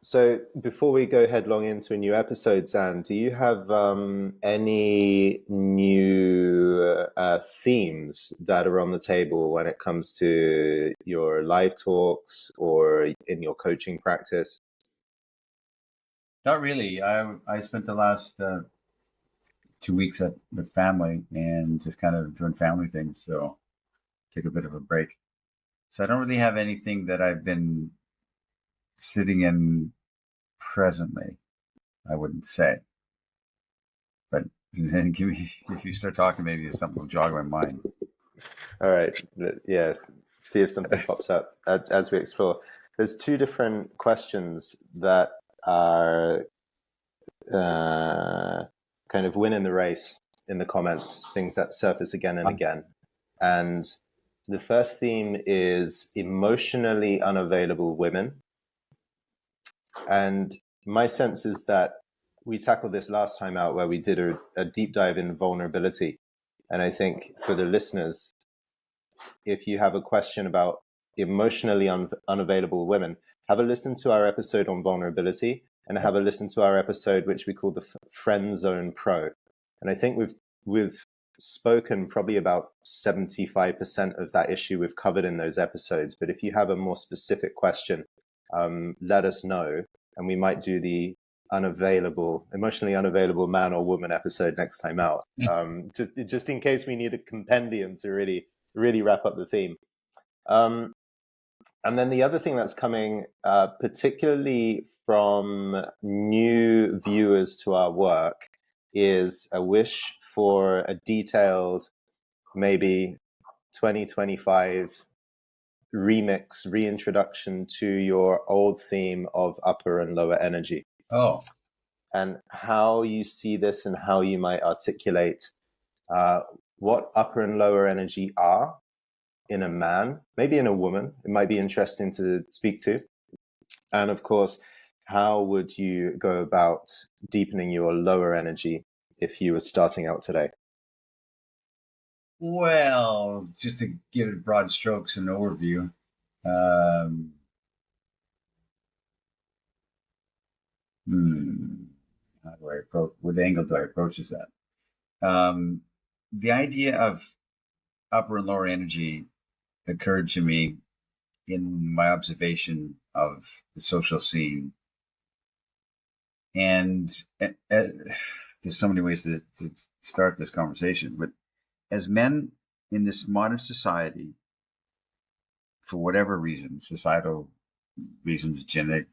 So before we go headlong into a new episode, Dan, do you have any new themes that are on the table when it comes to your live talks or in your coaching practice? Not really. I spent the last 2 weeks with family and just kind of doing family things. So take a bit of a break. So I don't really have anything that I've been sitting in presently. I wouldn't say, but then if you start talking, maybe something will jog my mind. All right, yeah, see if something pops up as we explore. There's two different questions that are kind of winning the race in the comments, things that surface again and again. And the first theme is emotionally unavailable women. And my sense is that we tackled this last time out where we did a deep dive in vulnerability. And I think for the listeners, if you have a question about emotionally unavailable women, have a listen to our episode on vulnerability and have a listen to our episode, which we call the Friend Zone Pro. And I think we've spoken probably about 75% of that issue we've covered in those episodes. But if you have a more specific question, let us know, and we might do the emotionally unavailable man or woman episode next time out. Just in case we need a compendium to really wrap up the theme. And then the other thing that's coming, particularly from new viewers to our work, is a wish for a detailed, maybe 2025 remix, reintroduction to your old theme of upper and lower energy. Oh. And how you see this and how you might articulate what upper and lower energy are in a man, maybe in a woman. It might be interesting to speak to. And of course, how would you go about deepening your lower energy if you were starting out today? Well, just to give it broad strokes and overview. How do I approach? What angle do I approach this at? The idea of upper and lower energy occurred to me in my observation of the social scene. And there's so many ways to start this conversation. But as men in this modern society, for whatever reason, societal reasons, genetic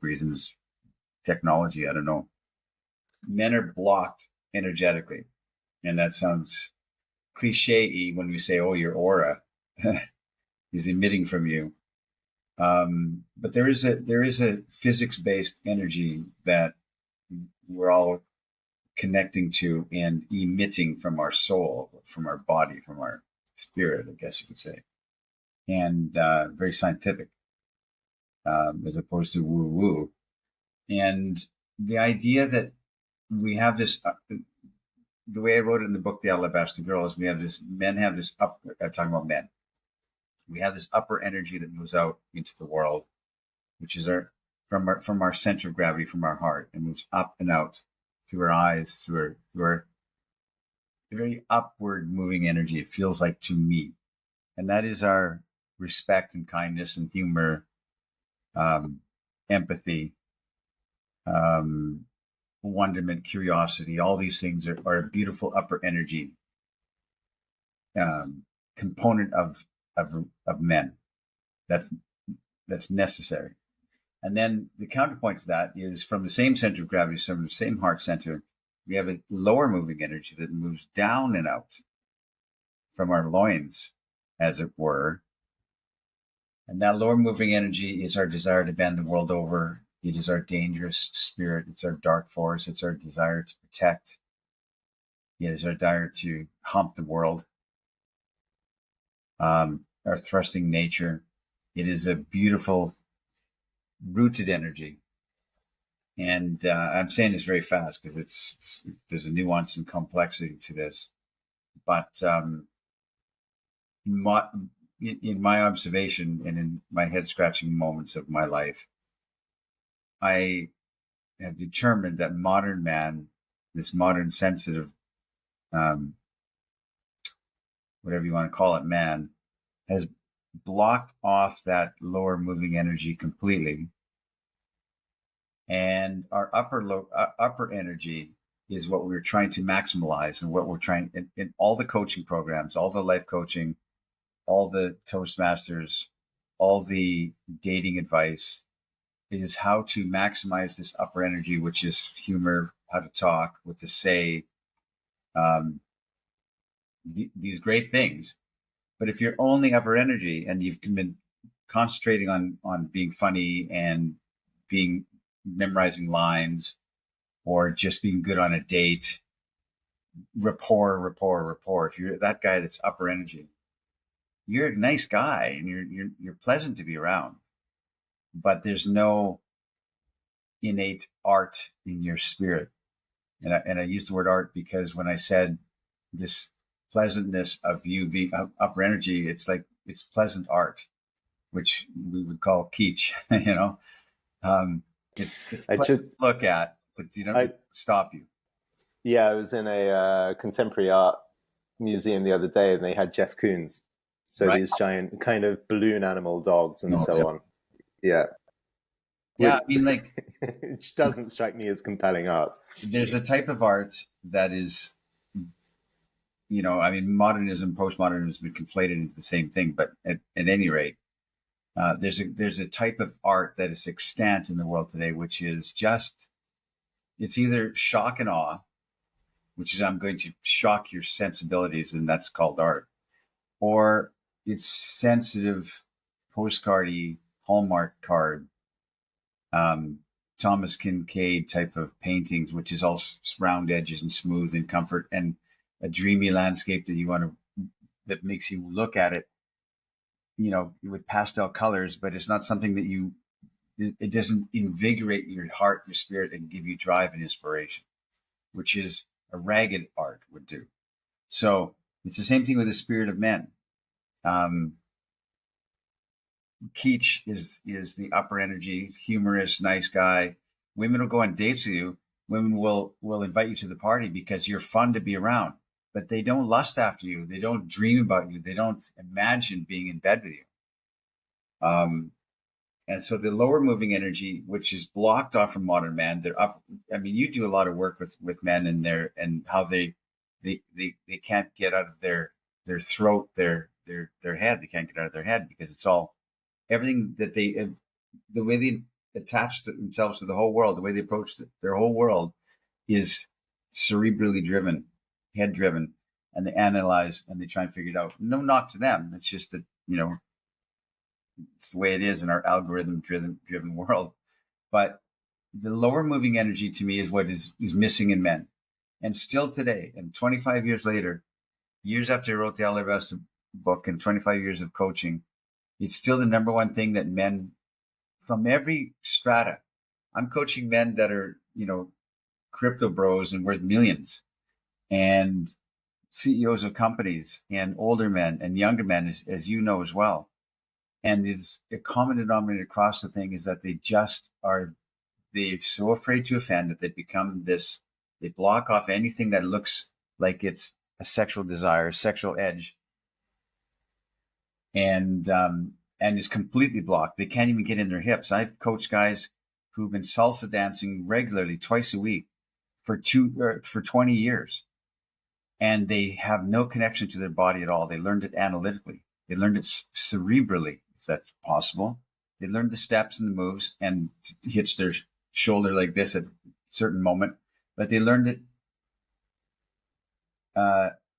reasons, technology, I don't know, men are blocked energetically. And that sounds cliche-y when we say, oh, your aura is emitting from you. But there is a physics-based energy that we're all connecting to and emitting from our soul, from our body, from our spirit, I guess you could say, and very scientific, as opposed to woo-woo. And the idea that we have this, the way I wrote it in the book, The Alabaster Girl, is men have this upper, I'm talking about men. We have this upper energy that moves out into the world, which is from our center of gravity, from our heart, and moves up and out through our eyes, through our very upward moving energy. It feels like to me, and that is our respect and kindness and humor, empathy, wonderment, curiosity. All these things are a beautiful upper energy component of men. That's necessary. And then the counterpoint to that is from the same center of gravity, from the same heart center, we have a lower moving energy that moves down and out from our loins, as it were. And that lower moving energy is our desire to bend the world over. It is our dangerous spirit. It's our dark force. It's our desire to protect. It is our desire to hump the world. Our thrusting nature. It is a beautiful rooted energy. And I'm saying this very fast because there's a nuance and complexity to this. But in my observation and in my head scratching moments of my life, I have determined that modern man, this modern sensitive, whatever you want to call it, man, has blocked off that lower moving energy completely. And our upper energy is what we're trying to maximize, and what we're trying in all the coaching programs, all the life coaching, all the Toastmasters, all the dating advice is how to maximize this upper energy, which is humor, how to talk, what to say, um, these great things. But if you're only upper energy and you've been concentrating on being funny and being memorizing lines or just being good on a date, rapport. If you're that guy that's upper energy, you're a nice guy and you're pleasant to be around, but there's no innate art in your spirit. And I use the word art because when I said this pleasantness of you being upper energy, it's like it's pleasant art, which we would call kitsch. It's pleasant to look at, but you don't stop you. Yeah, I was in a contemporary art museum the other day, and they had Jeff Koons. So right. These giant kind of balloon animal dogs and so on. Yeah. Yeah, I mean, like, which doesn't strike me as compelling art. There's a type of art that is, I mean, modernism, postmodernism has been conflated into the same thing. But at any rate, there's a type of art that is extant in the world today, which is just, it's either shock and awe, which is I'm going to shock your sensibilities, and that's called art, or it's sensitive, postcardy, Hallmark card, Thomas Kincaid type of paintings, which is all round edges and smooth and comfort and a dreamy landscape that makes you look at it, with pastel colors, but it's not something that it doesn't invigorate your heart, your spirit, and give you drive and inspiration, which is a ragged art would do. So it's the same thing with the spirit of men. Kitsch is the upper energy, humorous, nice guy. Women will go on dates with you. Women will invite you to the party because you're fun to be around, but they don't lust after you. They don't dream about you. They don't imagine being in bed with you. And so the lower moving energy, which is blocked off from modern man, they're up. I mean, you do a lot of work with men and how they can't get out of their throat, their head. They can't get out of their head because it's all everything that the way they attach themselves to the whole world, the way they approach their whole world is cerebrally driven, head driven, and they analyze and they try and figure it out. No knock to them. It's just that, it's the way it is in our algorithm driven world. But the lower moving energy to me is what is missing in men. And still today, and 25 years later, years after I wrote the Alabaster book and 25 years of coaching, it's still the number one thing that men from every strata. I'm coaching men that are, crypto bros and worth millions, and CEOs of companies, and older men and younger men, as you know as well. And it's a common denominator across the thing is that they're so afraid to offend that they become they block off anything that looks like it's a sexual desire, sexual edge. And is completely blocked. They can't even get in their hips. I've coached guys who've been salsa dancing regularly twice a week for 20 years, and they have no connection to their body at all. They learned it analytically. They learned it cerebrally, if that's possible. They learned the steps and the moves and hitch their shoulder like this at a certain moment, but they learned it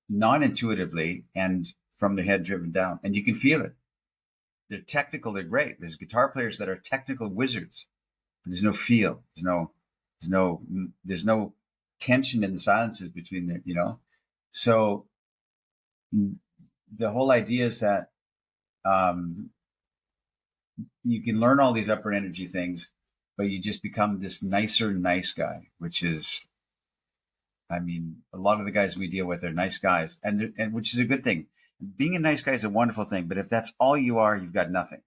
non-intuitively and from their head driven down, and you can feel it. They're technical. They're great. There's guitar players that are technical wizards, but there's no feel. There's no tension in the silences between them. So the whole idea is that you can learn all these upper energy things, but you just become this nice guy, which is, I mean, a lot of the guys we deal with are nice guys, and which is a good thing. Being a nice guy is a wonderful thing, but if that's all you are, you've got nothing.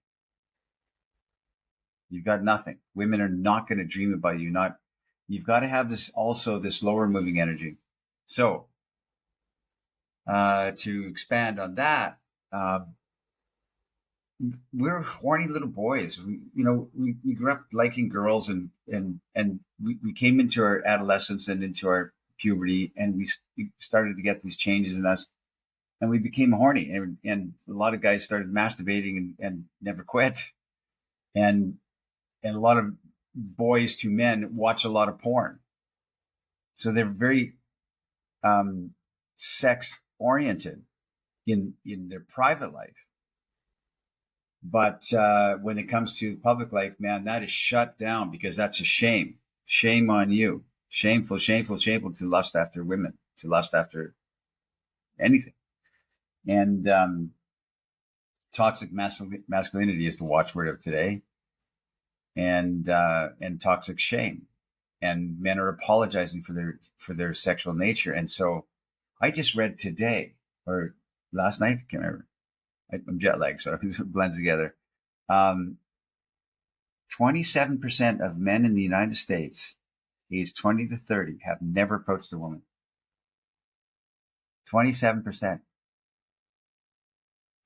You've got nothing. Women are not going to dream about you. You've got to have this lower moving energy. So to expand on that, we're horny little boys. We grew up liking girls, and we came into our adolescence and into our puberty, and we started to get these changes in us, and we became horny, and a lot of guys started masturbating and never quit, and a lot of boys to men watch a lot of porn, so they're very sex oriented in their private life. But when it comes to public life, man, that is shut down, because that's a shame. Shame on you. Shameful, shameful, shameful to lust after women, to lust after anything. And toxic masculinity is the watchword of today. And toxic shame. And men are apologizing for their sexual nature. And so I just read today, or last night, I can't remember. I'm jet lagged, so it blends together. 27% of men in the United States, aged 20 to 30, have never approached a woman. 27%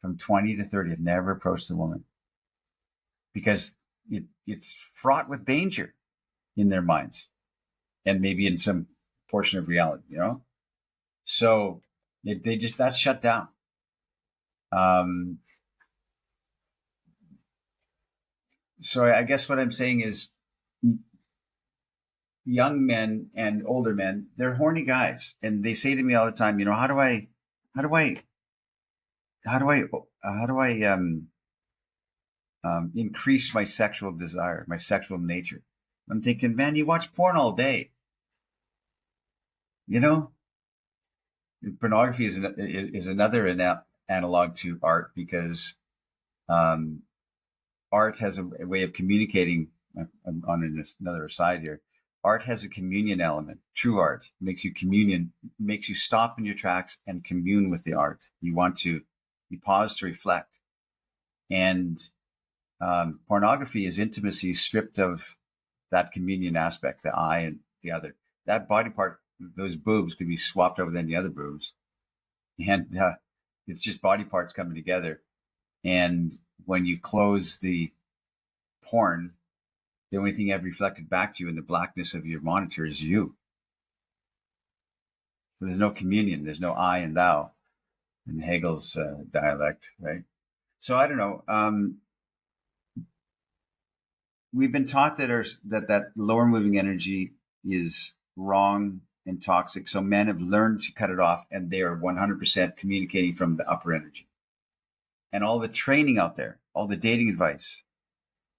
from 20 to 30 have never approached a woman, because it's fraught with danger in their minds, and maybe in some portion of reality, So they just, that's shut down. So I guess what I'm saying is, young men and older men, they're horny guys, and they say to me all the time, how do I increase my sexual desire, my sexual nature? I'm thinking, man, you watch porn all day. Pornography is another analog to art, because art has a way of communicating. On another side here, art has a communion element. True art makes you stop in your tracks and commune with the art. You pause to reflect. And pornography is intimacy stripped of that communion aspect, the I and the other. That body part, those boobs, could be swapped over with any other boobs. And it's just body parts coming together. And when you close the porn, the only thing I've reflected back to you in the blackness of your monitor is you. So there's no communion. There's no I and thou in Hegel's dialect, right? So I don't know. We've been taught that lower moving energy is wrong and toxic. So men have learned to cut it off, and they are 100% communicating from the upper energy. And all the training out there, all the dating advice,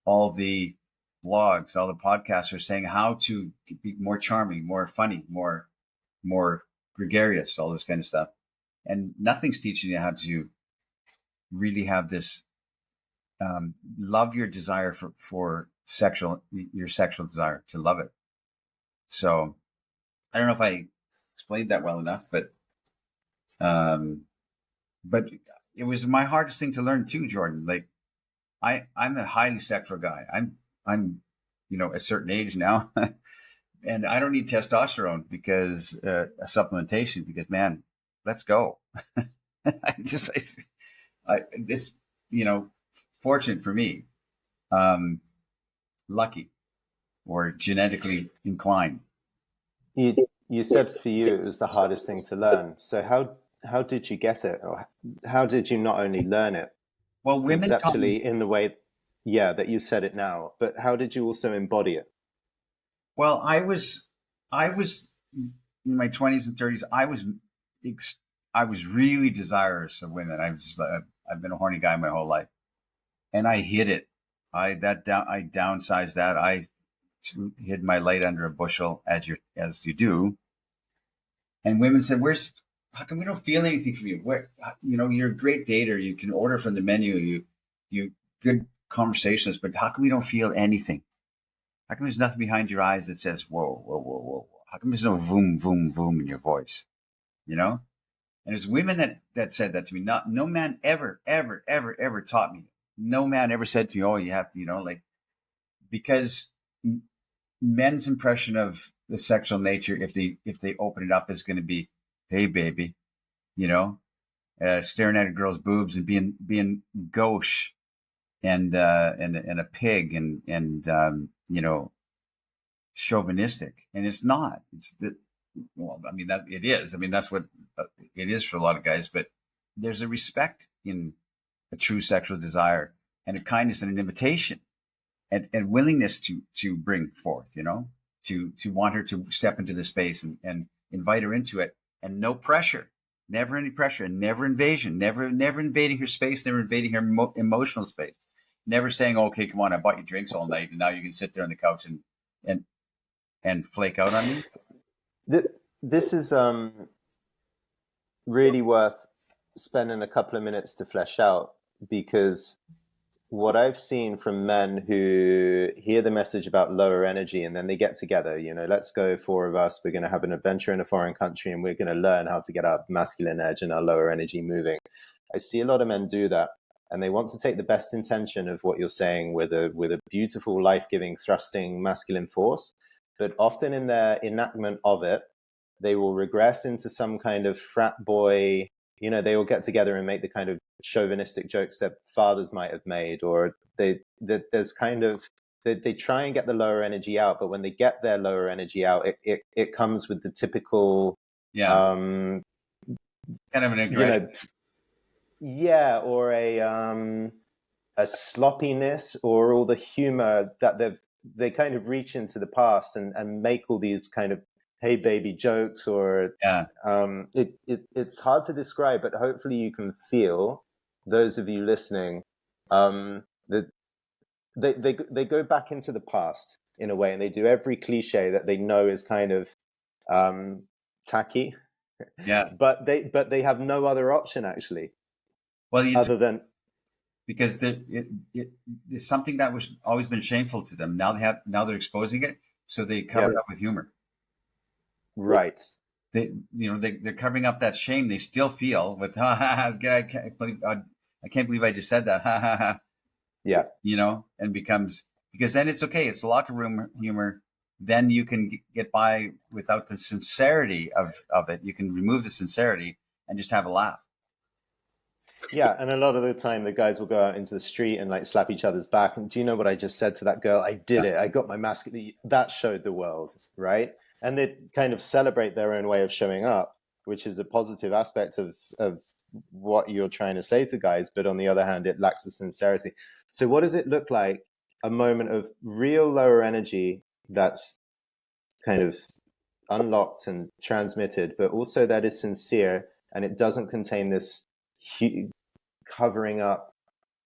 all the blogs, all the podcasts are saying how to be more charming, more funny, more gregarious, all this kind of stuff. And nothing's teaching you how to really have this love your desire for your sexual desire, to love it. So I don't know if I explained that well enough, but it was my hardest thing to learn too, Jordan. Like I'm a highly sexual guy. I'm a certain age now, and I don't need testosterone because a supplementation, because man, let's go. This, fortunate for me, lucky or genetically inclined. You said for you it was the hardest thing to learn. So how did you get it, or how did you not only learn it, well, women conceptually in the way, that you said it now, but how did you also embody it? Well, I was in my 20s and 30s. I was really desirous of women. I've been a horny guy my whole life, and I hid it. I downsized that. I hid my light under a bushel, as you do. And women said, how come we don't feel anything from you? You're a great dater. You can order from the menu. You good conversationalist, but how come we don't feel anything? How come there's nothing behind your eyes that says, whoa, whoa, whoa, whoa? How come there's no voom, voom, voom in your voice? And there's women that said that to me. No man ever, ever, ever, ever taught me. No man ever said to me, oh, you have, because men's impression of the sexual nature, if they open it up, is going to be, hey baby, staring at a girl's boobs and being gauche and a pig and chauvinistic, and it's not. It's that. Well, I mean that it is. I mean that's what it is for a lot of guys. But there's a respect in a true sexual desire and a kindness and an invitation and willingness to bring forth. To want her to step into the space and invite her into it, and no pressure, never any pressure, and never invasion, never invading her space, never invading her emotional space, never saying, okay, come on, I bought you drinks all night and now you can sit there on the couch and flake out on me. This is really worth spending a couple of minutes to flesh out, because what I've seen from men who hear the message about lower energy and then they get together, let's go, 4 of us, we're going to have an adventure in a foreign country and we're going to learn how to get our masculine edge and our lower energy moving. I see a lot of men do that, and they want to take the best intention of what you're saying with a beautiful, life-giving, thrusting masculine force, but often in their enactment of it, they will regress into some kind of frat boy. They will get together and make the kind of chauvinistic jokes that fathers might have made, or there's kind of they try and get the lower energy out, but when they get their lower energy out, it comes with the typical kind of an aggression. Or a sloppiness, or all the humor that they kind of reach into the past and make all these kind of hey baby jokes, or it's hard to describe, but hopefully you can feel, those of you listening, that they go back into the past in a way, and they do every cliche that they know is kind of tacky, but they have no other option actually, other than, because it's something that was always been shameful to them. Now they're exposing it, so they cover it up with humor. Right. They're covering up that shame they still feel with I can't believe I just said that. Yeah. And becomes, because then it's okay. It's locker room humor. Then you can get by without the sincerity of it. You can remove the sincerity and just have a laugh. Yeah, and a lot of the time the guys will go out into the street and like slap each other's back. And do you know what I just said to that girl? I did it. I got my masculinity. That showed the world, right? And they kind of celebrate their own way of showing up, which is a positive aspect of what you're trying to say to guys. But on the other hand, it lacks the sincerity. So what does it look like? A moment of real lower energy that's kind of unlocked and transmitted, but also that is sincere, and it doesn't contain this covering up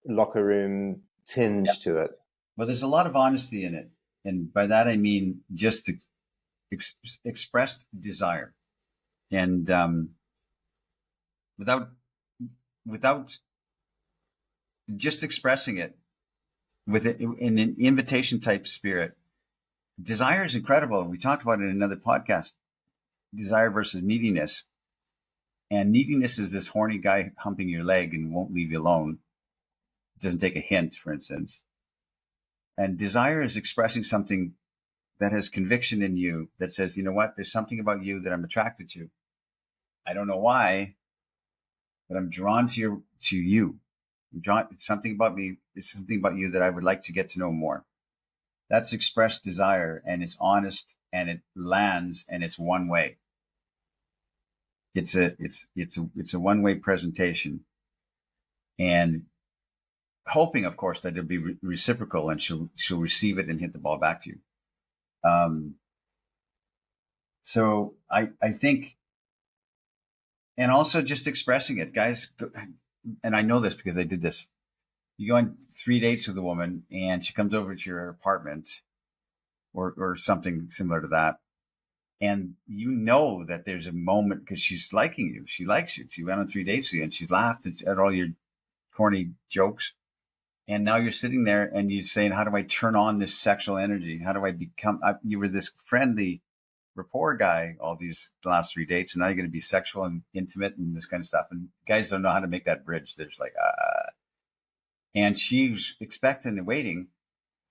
locker room tinge to it. Well, there's a lot of honesty in it, and by that I mean just expressed desire, and without just expressing it with it in an invitation type spirit. Desire is incredible. We talked about it in another podcast. Desire versus neediness. And neediness is this horny guy humping your leg and won't leave you alone. Doesn't take a hint, for instance. And desire is expressing something that has conviction in you, that says, you know what, there's something about you that I'm attracted to. I don't know why, but I'm drawn to you. It's something about me. It's something about you that I would like to get to know more. That's expressed desire, and it's honest, and it lands, and it's one way. It's a one-way presentation, and hoping, of course, that it'll be reciprocal, and she'll receive it and hit the ball back to you. So I think, and also just expressing it, guys. And I know this because I did this. You go on 3 dates with a woman, and she comes over to your apartment, or something similar to that. And you know that there's a moment, because she's liking you. She likes you. She went on 3 dates with you, and she's laughed at all your corny jokes. And now you're sitting there and you're saying, how do I turn on this sexual energy? How do I become, you were this friendly rapport guy all these last 3 dates, and now you're going to be sexual and intimate and this kind of stuff. And guys don't know how to make that bridge. They're just like, And she's expecting and waiting.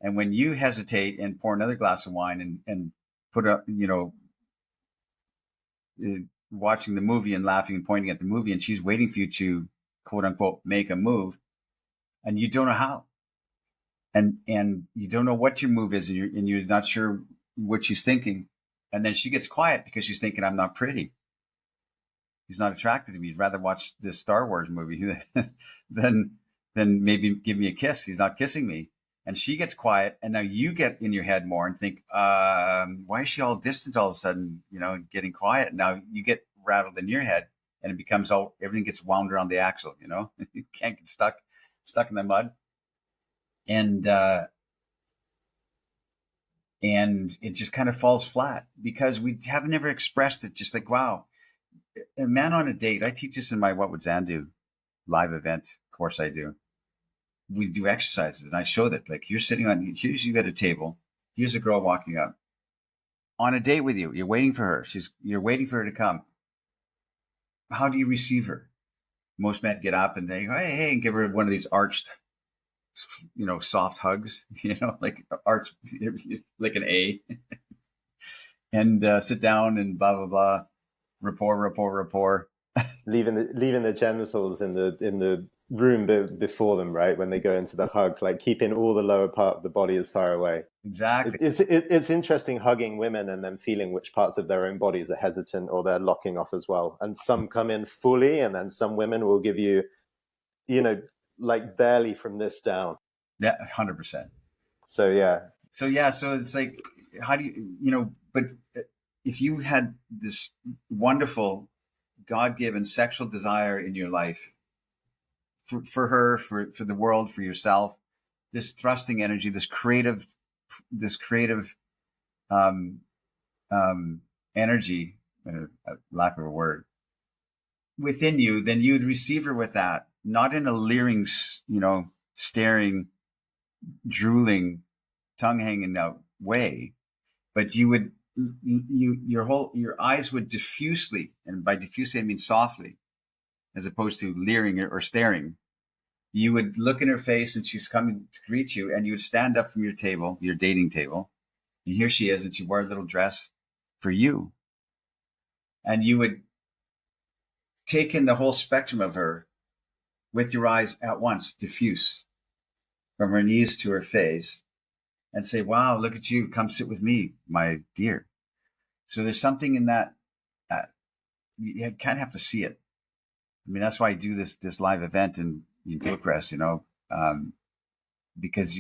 And when you hesitate and pour another glass of wine and put up, watching the movie and laughing and pointing at the movie, and she's waiting for you to quote unquote make a move, and you don't know how, and you don't know what your move is, and you're not sure what she's thinking, and then she gets quiet because she's thinking, I'm not pretty. He's not attracted to me. He'd rather watch this Star Wars movie than maybe give me a kiss. He's not kissing me. And she gets quiet, and now you get in your head more and think, why is she all distant all of a sudden, getting quiet? Now you get rattled in your head, and it becomes everything gets wound around the axle, you can't get stuck in the mud. And it just kind of falls flat because we have never expressed it. Just like, wow, a man on a date. I teach this in my What Would Zan Do live event course. I do. We do exercises, and I show that, like, you're sitting here's you at a table. Here's a girl walking up on a date with you. You're waiting for her. You're waiting for her to come. How do you receive her? Most men get up and they go, hey, and give her one of these arched, soft hugs, like arch, like an A, and sit down and blah blah blah, rapport. Leaving the genitals in the room before them, right? When they go into the hug, like keeping all the lower part of the body as far away. Exactly. It's interesting hugging women and then feeling which parts of their own bodies are hesitant or they're locking off as well. And some come in fully, and then some women will give you, like barely from this down. Yeah, 100%. So yeah. So it's like, how do you, but if you had this wonderful God-given sexual desire in your life for her, for the world, for yourself, this thrusting energy, this creative energy, lack of a word, within you, then you'd receive her with that, not in a leering, staring, drooling, tongue hanging out way, but you would, your eyes would diffusely, and by diffusely I mean softly, as opposed to leering or staring. You would look in her face, and she's coming to greet you, and you would stand up from your table, your dating table, and here she is, and she wore a little dress for you, and you would take in the whole spectrum of her with your eyes at once, diffuse, from her knees to her face, and say, wow, look at you, come sit with me, my dear. So there's something in that, you kind of have to see it. I mean, that's why I do this live event in Bucharest, because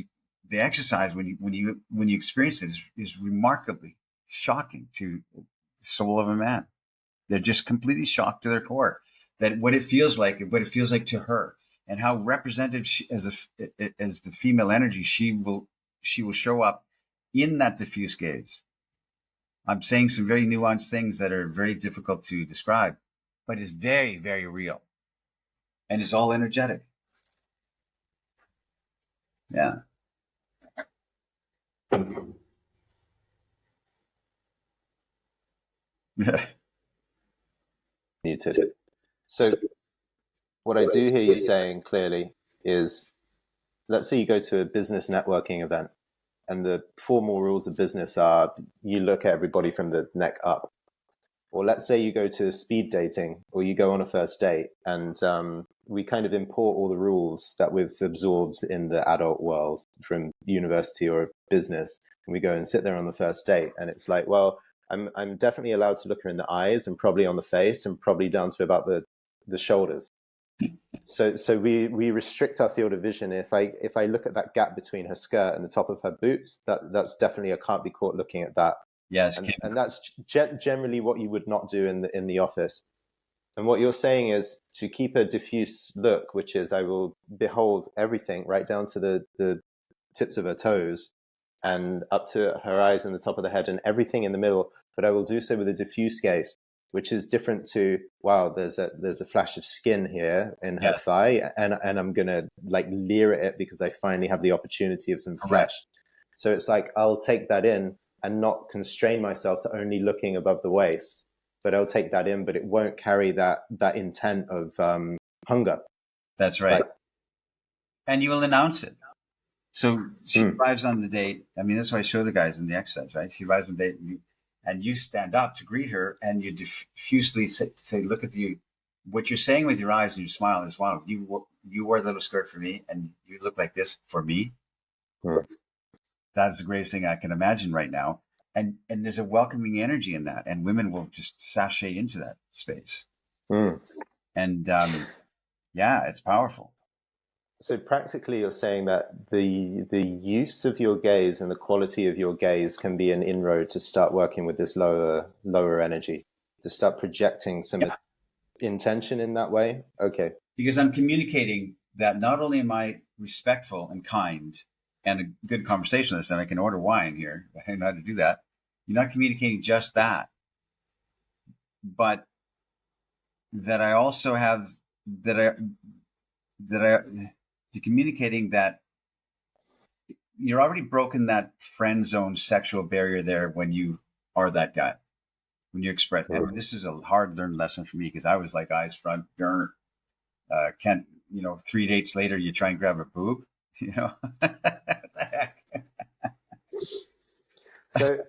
the exercise, when you experience it, is remarkably shocking to the soul of a man. They're just completely shocked to their core that what it feels like to her, and how representative as the female energy she will show up in that diffuse gaze. I'm saying some very nuanced things that are very difficult to describe, but it's very, very real, and it's all energetic. Yeah. You too. So what I do hear you saying clearly is, let's say you go to a business networking event, and the formal rules of business are you look at everybody from the neck up. Or let's say you go to speed dating, or you go on a first date, and we kind of import all the rules that we've absorbed in the adult world from university or business, and we go and sit there on the first date, and it's like, well, I'm definitely allowed to look her in the eyes, and probably on the face, and probably down to about the shoulders. So we restrict our field of vision. If I look at that gap between her skirt and the top of her boots, that's definitely, I can't be caught looking at that. Yes, and that's generally what you would not do in the office. And what you're saying is to keep a diffuse look, which is I will behold everything right down to the tips of her toes and up to her eyes and the top of the head and everything in the middle, but I will do so with a diffuse gaze, which is different to, wow, there's a flash of skin here in her thigh, and I'm gonna like leer at it because I finally have the opportunity of some flesh. So it's like I'll take that in and not constrain myself to only looking above the waist, but I'll take that in, but it won't carry that intent of hunger. That's right. And you will announce it. So she arrives on the date. I mean, that's why I show the guys in the exercise, right? She arrives on the date, and you stand up to greet her, and you diffusely say, "Look at you." What you're saying with your eyes and your smile is, "Wow, you wore the little skirt for me, and you look like this for me." That is the greatest thing I can imagine right now. And there's a welcoming energy in that, and women will just sashay into that space. And yeah, it's powerful. So practically, you're saying that the use of your gaze and the quality of your gaze can be an inroad to start working with this lower energy, to start projecting some intention in that way. Okay. Because I'm communicating that not only am I respectful and kind and a good conversationalist, and I can order wine here, I know how to do that. You're not communicating just that, but that I also have you're communicating that you're already broken that friend zone sexual barrier there when you are that guy, when you express. And this is a hard learned lesson for me because I was like eyes front, can't, 3 dates later you try and grab a boob, So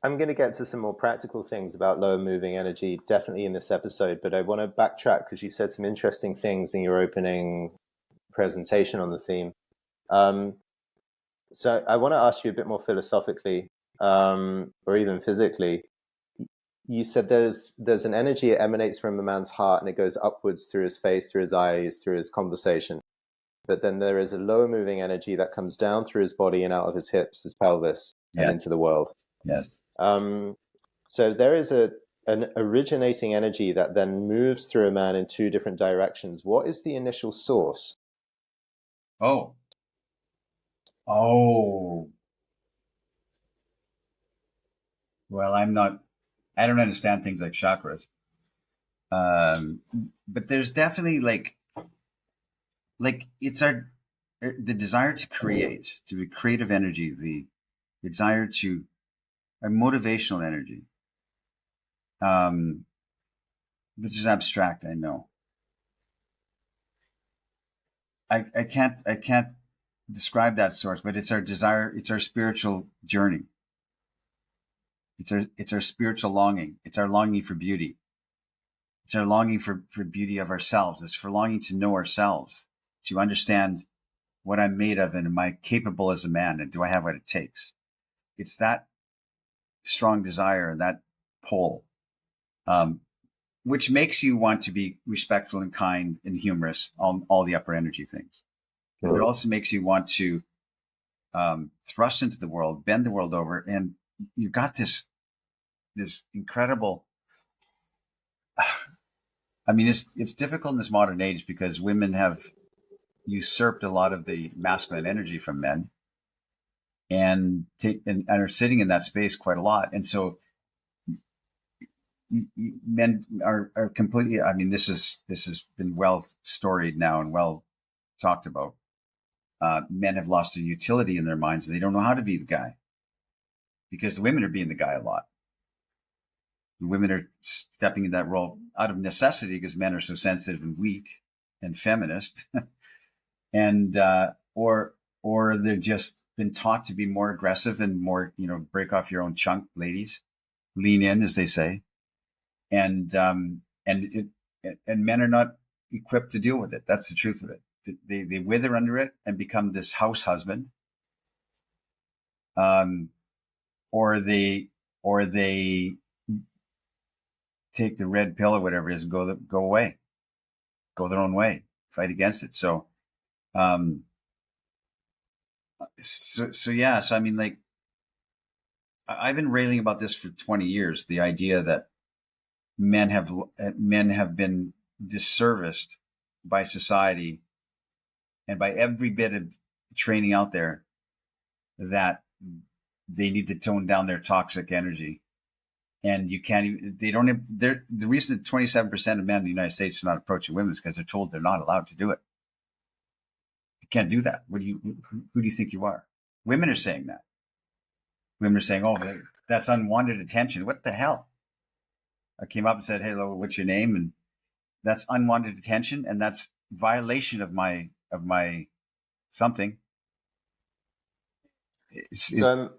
I'm going to get to some more practical things about lower moving energy, definitely in this episode, but I want to backtrack because you said some interesting things in your opening presentation on the theme. So I want to ask you a bit more philosophically, or even physically. You said there's an energy that emanates from a man's heart and it goes upwards through his face, through his eyes, through his conversation. But then there is a lower moving energy that comes down through his body and out of his hips, his pelvis, and into the world. Yes. So there is an originating energy that then moves through a man in two different directions. What is the initial source? Oh. Well, I don't understand things like chakras. But there's definitely like it's the desire to create, to be creative energy, the desire to a motivational energy, which is abstract. I know. I can't describe that source, but it's our desire. It's our spiritual journey. It's our spiritual longing. It's our longing for beauty. It's our longing for beauty of ourselves. It's for longing to know ourselves, to understand what I'm made of and am I capable as a man and do I have what it takes? It's that strong desire and that pull, which makes you want to be respectful and kind and humorous on all the upper energy things. But it also makes you want to thrust into the world, bend the world over, and you've got this incredible. I mean, it's difficult in this modern age because women have usurped a lot of the masculine energy from men, and are sitting in that space quite a lot, and so men are completely. I mean, this has been well storied now and well talked about. Men have lost their utility in their minds, and they don't know how to be the guy because the women are being the guy a lot. The women are stepping in that role out of necessity because men are so sensitive and weak and feminist, and or they've just been taught to be more aggressive and more, break off your own chunk, ladies, lean in, as they say, and men are not equipped to deal with it. That's the truth of it. They wither under it and become this house husband, or they take the red pill or whatever it is and go away, go their own way, fight against it. So yeah. So I mean, like, I've been railing about this for 20 years. The idea that men have been disserviced by society and by every bit of training out there, that they need to tone down their toxic energy. And you can't even, they don't, the reason that 27% of men in the United States are not approaching women is because they're told they're not allowed to do it. You can't do that. Who do you think you are? Women are saying that. Women are saying, oh, that's unwanted attention. What the hell? I came up and said, hello, what's your name? And that's unwanted attention. And that's violation of my something. So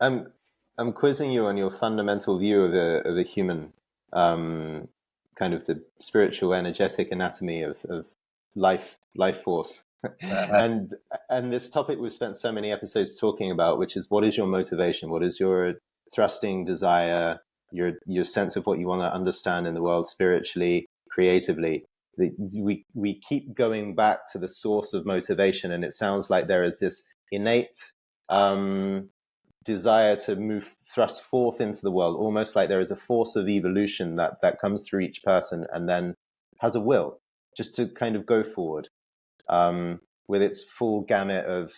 I'm quizzing you on your fundamental view of a human, kind of the spiritual, energetic anatomy of life force, uh, and this topic we've spent so many episodes talking about, which is what is your motivation, what is your thrusting desire, your sense of what you want to understand in the world spiritually, creatively. We keep going back to the source of motivation, and it sounds like there is this innate desire to thrust forth into the world, almost like there is a force of evolution that comes through each person and then has a will just to kind of go forward, with its full gamut of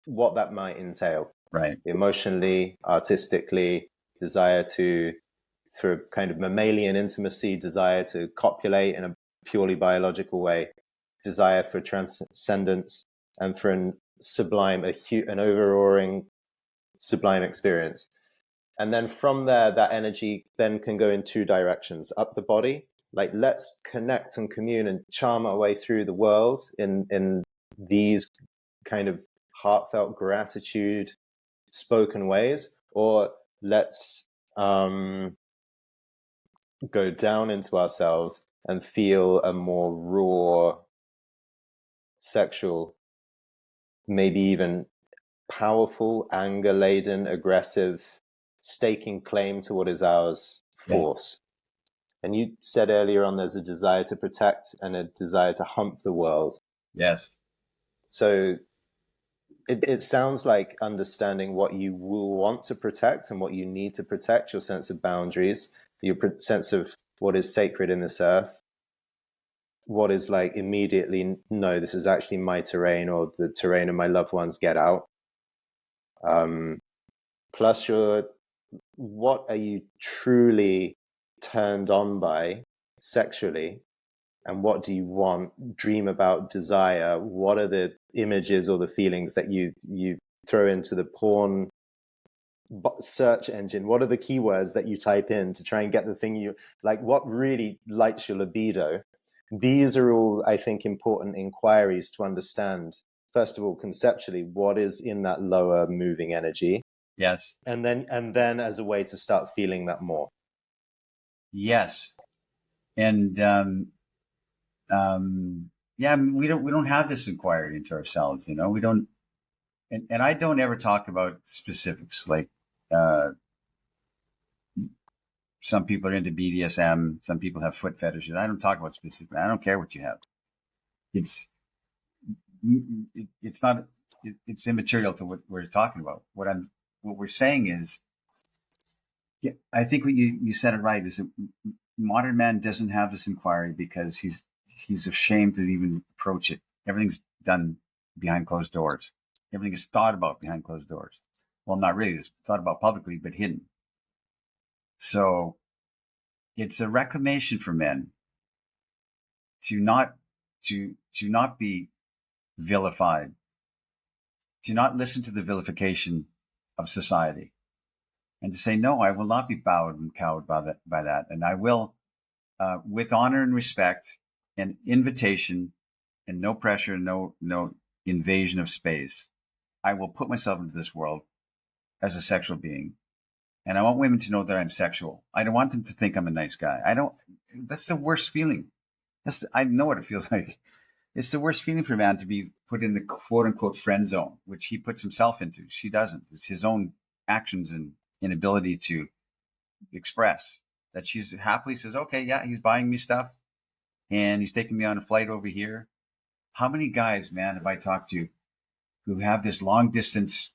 what that might entail, right. emotionally, artistically, desire to, through kind of mammalian intimacy, desire to copulate in a purely biological way, desire for transcendence, and for an sublime, an overawing sublime experience. And then from there, that energy then can go in two directions: up the body, like let's connect and commune and charm our way through the world in these kind of heartfelt gratitude spoken ways, or let's go down into ourselves and feel a more raw, sexual, maybe even powerful, anger-laden, aggressive, staking claim to what is ours force. And you said earlier on there's a desire to protect and a desire to hump the world. Yes. So it sounds like understanding what you will want to protect and what you need to protect, your sense of boundaries, your sense of what is sacred in this earth, what is like immediately, no, this is actually my terrain or the terrain of my loved ones, get out. Plus what are you truly turned on by sexually, and what do you want, dream about, desire? What are the images or the feelings that you throw into the porn search engine? What are the keywords that you type in to try and get the thing you like? What really lights your libido? These are all, I think, important inquiries to understand. First of all, conceptually, what is in that lower moving energy? Yes. And then as a way to start feeling that more. Yes. And yeah, I mean, we don't have this inquiry into ourselves, we don't, and I don't ever talk about specifics, like some people are into BDSM, some people have foot fetishes. I don't talk about specifics. I don't care what you have. It's not, it's immaterial to what we're talking about. What we're saying is, yeah, I think what you said it right, is that modern man doesn't have this inquiry because he's ashamed to even approach it. Everything's done behind closed doors. Everything is thought about behind closed doors. Well, not really. It's thought about publicly, but hidden. So it's a reclamation for men to not be vilified, to not listen to the vilification of society, and to say, no, I will not be bowed and cowed by that. And I will, with honor and respect and invitation and no pressure, no invasion of space, I will put myself into this world as a sexual being. And I want women to know that I'm sexual. I don't want them to think I'm a nice guy. That's the worst feeling. I know what it feels like. It's the worst feeling for a man to be put in the quote unquote friend zone, which he puts himself into. She doesn't. It's his own actions and inability to express that. She's happily says, okay, yeah, he's buying me stuff and he's taking me on a flight over here. How many guys, man, have I talked to who have this long distance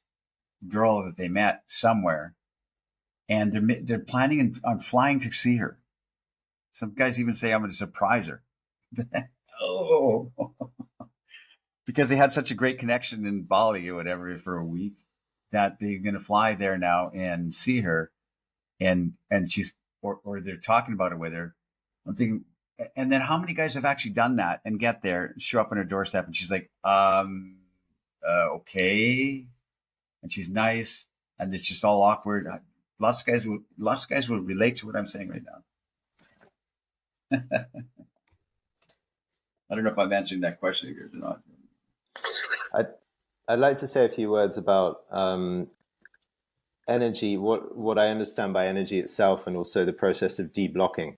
girl that they met somewhere, and they're planning on flying to see her? Some guys even say, I'm going to surprise her. Oh, because they had such a great connection in Bali or whatever for a week that they're going to fly there now and see her, and she's or they're talking about it with her. I'm thinking, and then how many guys have actually done that and get there, show up on her doorstep, and she's like, okay, and she's nice, and it's just all awkward. Lots of guys will relate to what I'm saying right now. I don't know if I'm answering that question or not. I'd, I'd like to say a few words about energy, what I understand by energy itself, and also the process of deblocking.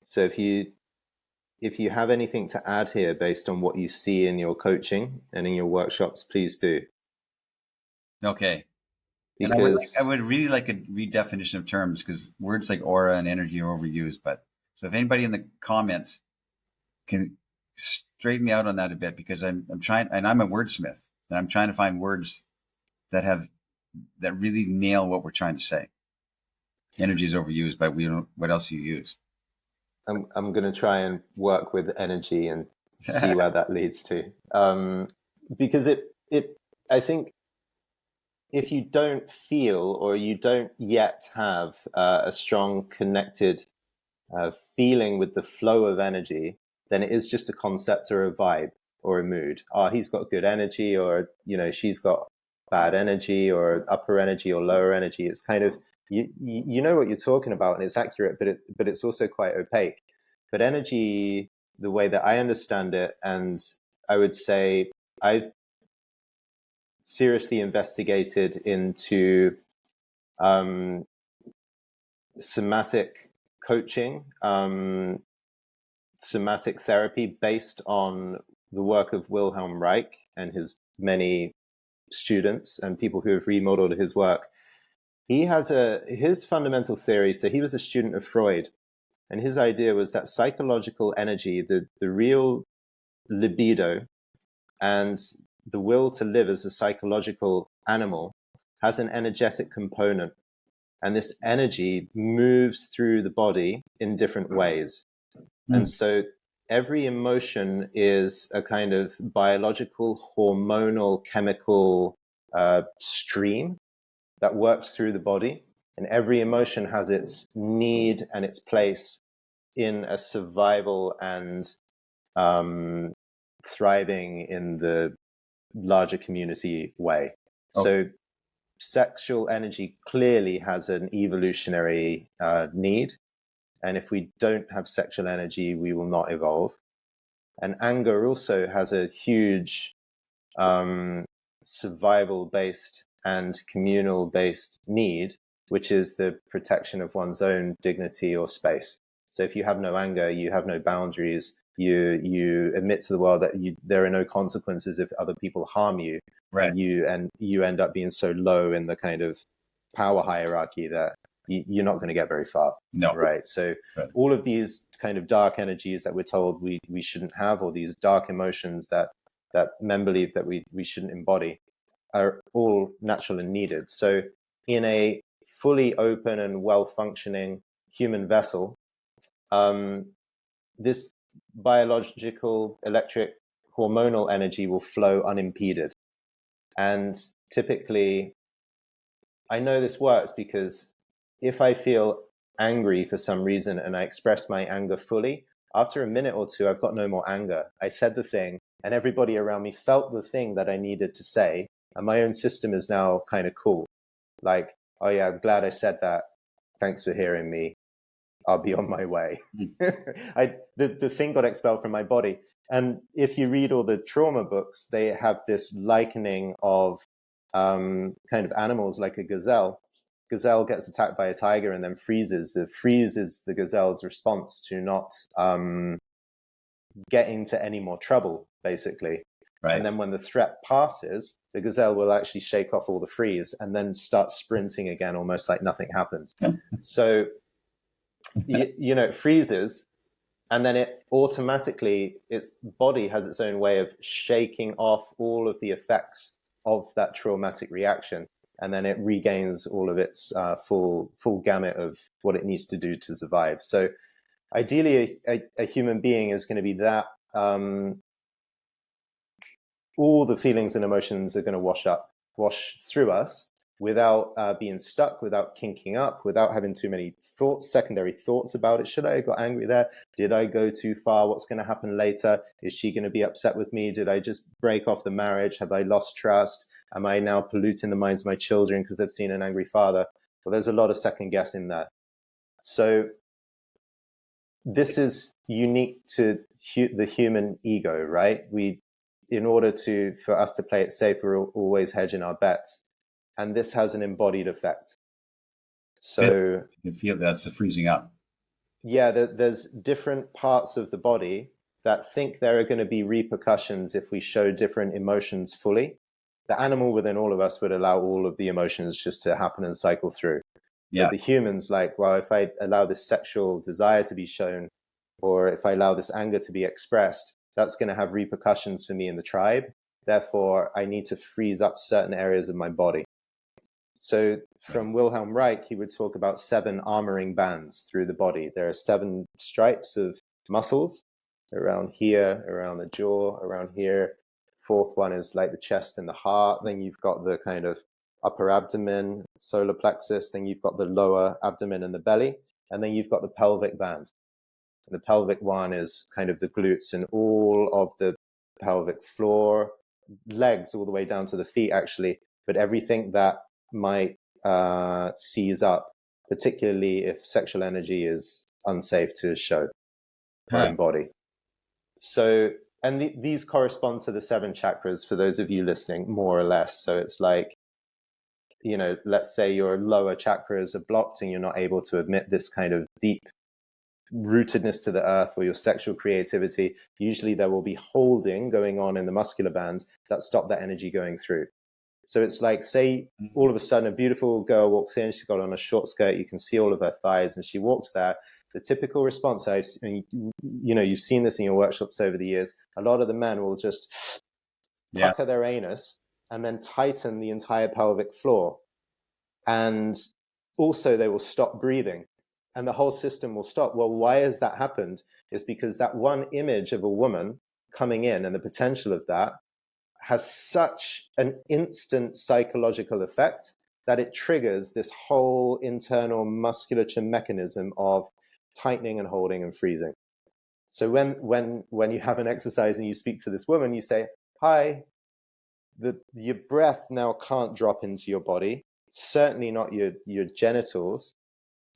So if you have anything to add here based on what you see in your coaching and in your workshops, please do. Okay. And Because I would really like a redefinition of terms, because words like aura and energy are overused. But so if anybody in the comments can straighten me out on that a bit, because I'm trying, and I'm a wordsmith, and I'm trying to find words that really nail what we're trying to say. Energy is overused, but we don't. What else do you use? I'm going to try and work with energy and see where that leads to. Because I think if you don't feel or you don't yet have a strong connected feeling with the flow of energy, then it is just a concept or a vibe or a mood. Oh, he's got good energy, or she's got bad energy, or upper energy or lower energy. It's kind of you know what you're talking about, and it's accurate, but it's also quite opaque. But energy, the way that I understand it, and I would say I've seriously investigated into um, somatic coaching, somatic therapy based on the work of Wilhelm Reich and his many students and people who have remodeled his work. He has his fundamental theory. So he was a student of Freud, and his idea was that psychological energy, the real libido, and the will to live as a psychological animal, has an energetic component. And this energy moves through the body in different ways. And so every emotion is a kind of biological, hormonal, chemical stream that works through the body. And every emotion has its need and its place in a survival and thriving in the larger community way. So sexual energy clearly has an evolutionary need. And if we don't have sexual energy, we will not evolve. And anger also has a huge survival-based and communal-based need, which is the protection of one's own dignity or space. So if you have no anger, you have no boundaries. You admit to the world that there are no consequences if other people harm you, Right. and you end up being so low in the kind of power hierarchy that you're not going to get very far. No. Right. So all of these kind of dark energies that we're told we shouldn't have, or these dark emotions that men believe that we shouldn't embody, are all natural and needed. So in a fully open and well-functioning human vessel, this biological, electric, hormonal energy will flow unimpeded. And typically, I know this works because if I feel angry for some reason and I express my anger fully, after a minute or two, I've got no more anger. I said the thing, and everybody around me felt the thing that I needed to say. And my own system is now kind of cool. Like, oh yeah, I'm glad I said that. Thanks for hearing me. I'll be on my way. The thing got expelled from my body. And if you read all the trauma books, they have this likening of kind of animals like a gazelle. Gazelle gets attacked by a tiger and then freezes. The freeze is the gazelle's response to not get into any more trouble, basically. Right. And then when the threat passes, the gazelle will actually shake off all the freeze and then start sprinting again, almost like nothing happened. So it freezes, and then it automatically, its body has its own way of shaking off all of the effects of that traumatic reaction, and then it regains all of its full gamut of what it needs to do to survive. So ideally, a human being is going to be that all the feelings and emotions are going to wash through us, without being stuck, without kinking up, without having too many secondary thoughts about it. Should I have got angry there? Did I go too far? What's going to happen later? Is she going to be upset with me? Did I just break off the marriage? Have I lost trust? Am I now polluting the minds of my children because they've seen an angry father? Well, there's a lot of second guessing there. So this is unique to the human ego, right? in order for us to play it safe, we're always hedging our bets. And this has an embodied effect. So you feel that's the freezing up. yeah, there's different parts of the body that think there are going to be repercussions if we show different emotions fully. The animal within all of us would allow all of the emotions just to happen and cycle through. Yeah. But the humans, like, well, if I allow this sexual desire to be shown, or if I allow this anger to be expressed, that's going to have repercussions for me in the tribe. Therefore, I need to freeze up certain areas of my body. So from Wilhelm Reich, he would talk about 7 armoring bands through the body. There are 7 stripes of muscles around here, around the jaw, around here. 4th one is like the chest and the heart. Then you've got the kind of upper abdomen, solar plexus. Then you've got the lower abdomen and the belly. And then you've got the pelvic band. And the pelvic one is kind of the glutes and all of the pelvic floor, legs all the way down to the feet, actually. But everything that might seize up, particularly if sexual energy is unsafe to show or embody. So, and these correspond to the 7 chakras for those of you listening, more or less. So it's like, you know, let's say your lower chakras are blocked and you're not able to admit this kind of deep rootedness to the earth or your sexual creativity. Usually there will be holding going on in the muscular bands that stop that energy going through. So it's like, say, all of a sudden a beautiful girl walks in, she's got on a short skirt, you can see all of her thighs, and she walks there. The typical response, you've seen this in your workshops over the years, a lot of the men will just pucker their anus and then tighten the entire pelvic floor. And also they will stop breathing and the whole system will stop. Well, why has that happened? It's because that one image of a woman coming in and the potential of that has such an instant psychological effect that it triggers this whole internal musculature mechanism of tightening and holding and freezing. So when you have an exercise and you speak to this woman, you say, hi, your breath now can't drop into your body, certainly not your genitals,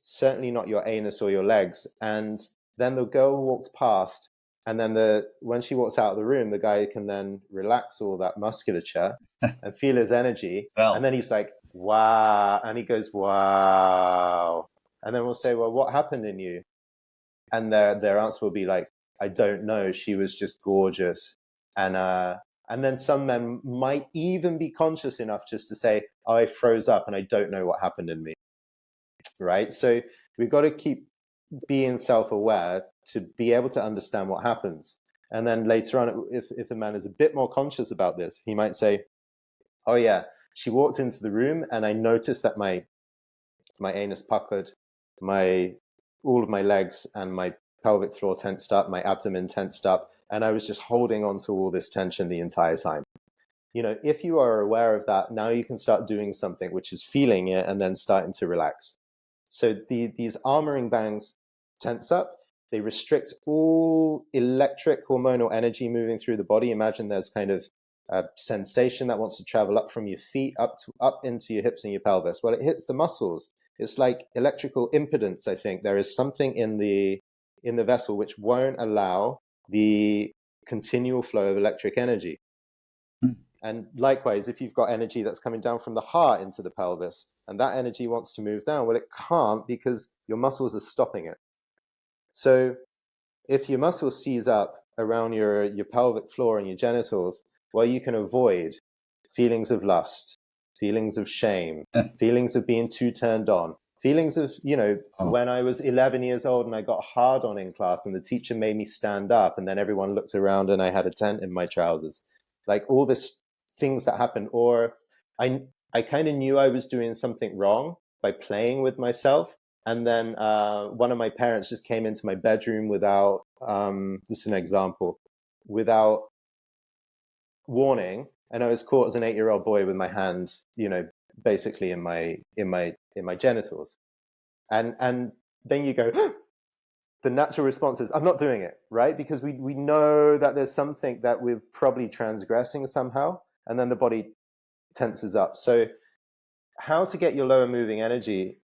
certainly not your anus or your legs. And then the girl walks past, and then when she walks out of the room, the guy can then relax all that musculature and feel his energy. And then he's like, wow. And he goes, wow. And then we'll say, well, what happened in you? And their answer will be like, I don't know. She was just gorgeous. And then some men might even be conscious enough just to say, oh, I froze up and I don't know what happened in me. Right? So we've got to keep being self-aware to be able to understand what happens. And then later on, if a man is a bit more conscious about this, he might say, oh yeah, she walked into the room and I noticed that my anus puckered, all of my legs and my pelvic floor tensed up, my abdomen tensed up, and I was just holding on to all this tension the entire time. You know, if you are aware of that, now you can start doing something, which is feeling it and then starting to relax. So these armoring bands tense up. They restrict all electric hormonal energy moving through the body. Imagine there's kind of a sensation that wants to travel up from your feet up into your hips and your pelvis. Well, it hits the muscles. It's like electrical impedance, I think. There is something in the vessel which won't allow the continual flow of electric energy. And likewise, if you've got energy that's coming down from the heart into the pelvis, and that energy wants to move down, well, it can't because your muscles are stopping it. So if your muscles seize up around your pelvic floor and your genitals, well, you can avoid feelings of lust, feelings of shame, feelings of being too turned on, feelings of, when I was 11 years old and I got hard on in class and the teacher made me stand up and then everyone looked around and I had a tent in my trousers. Like all this things that happened, or I kind of knew I was doing something wrong by playing with myself. And then one of my parents just came into my bedroom without, this is an example, without warning. And I was caught as an 8-year-old boy with my hand, basically in my genitals. And then you go, the natural response is, I'm not doing it, right? Because we know that there's something that we're probably transgressing somehow. And then the body tenses up. So how to get your lower moving energy?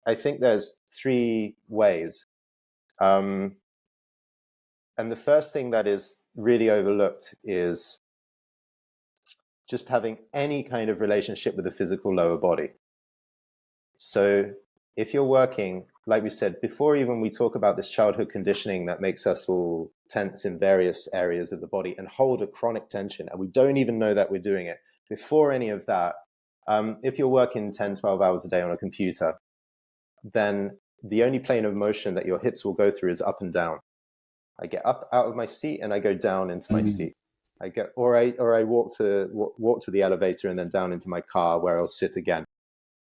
I think there's 3 ways. And the first thing that is really overlooked is just having any kind of relationship with the physical lower body. So if you're working, like we said, before even we talk about this childhood conditioning that makes us all tense in various areas of the body and hold a chronic tension, and we don't even know that we're doing it, before any of that, if you're working 10, 12 hours a day on a computer, then the only plane of motion that your hips will go through is up and down. I get up out of my seat and I go down into my seat. I walk to the elevator and then down into my car where I'll sit again.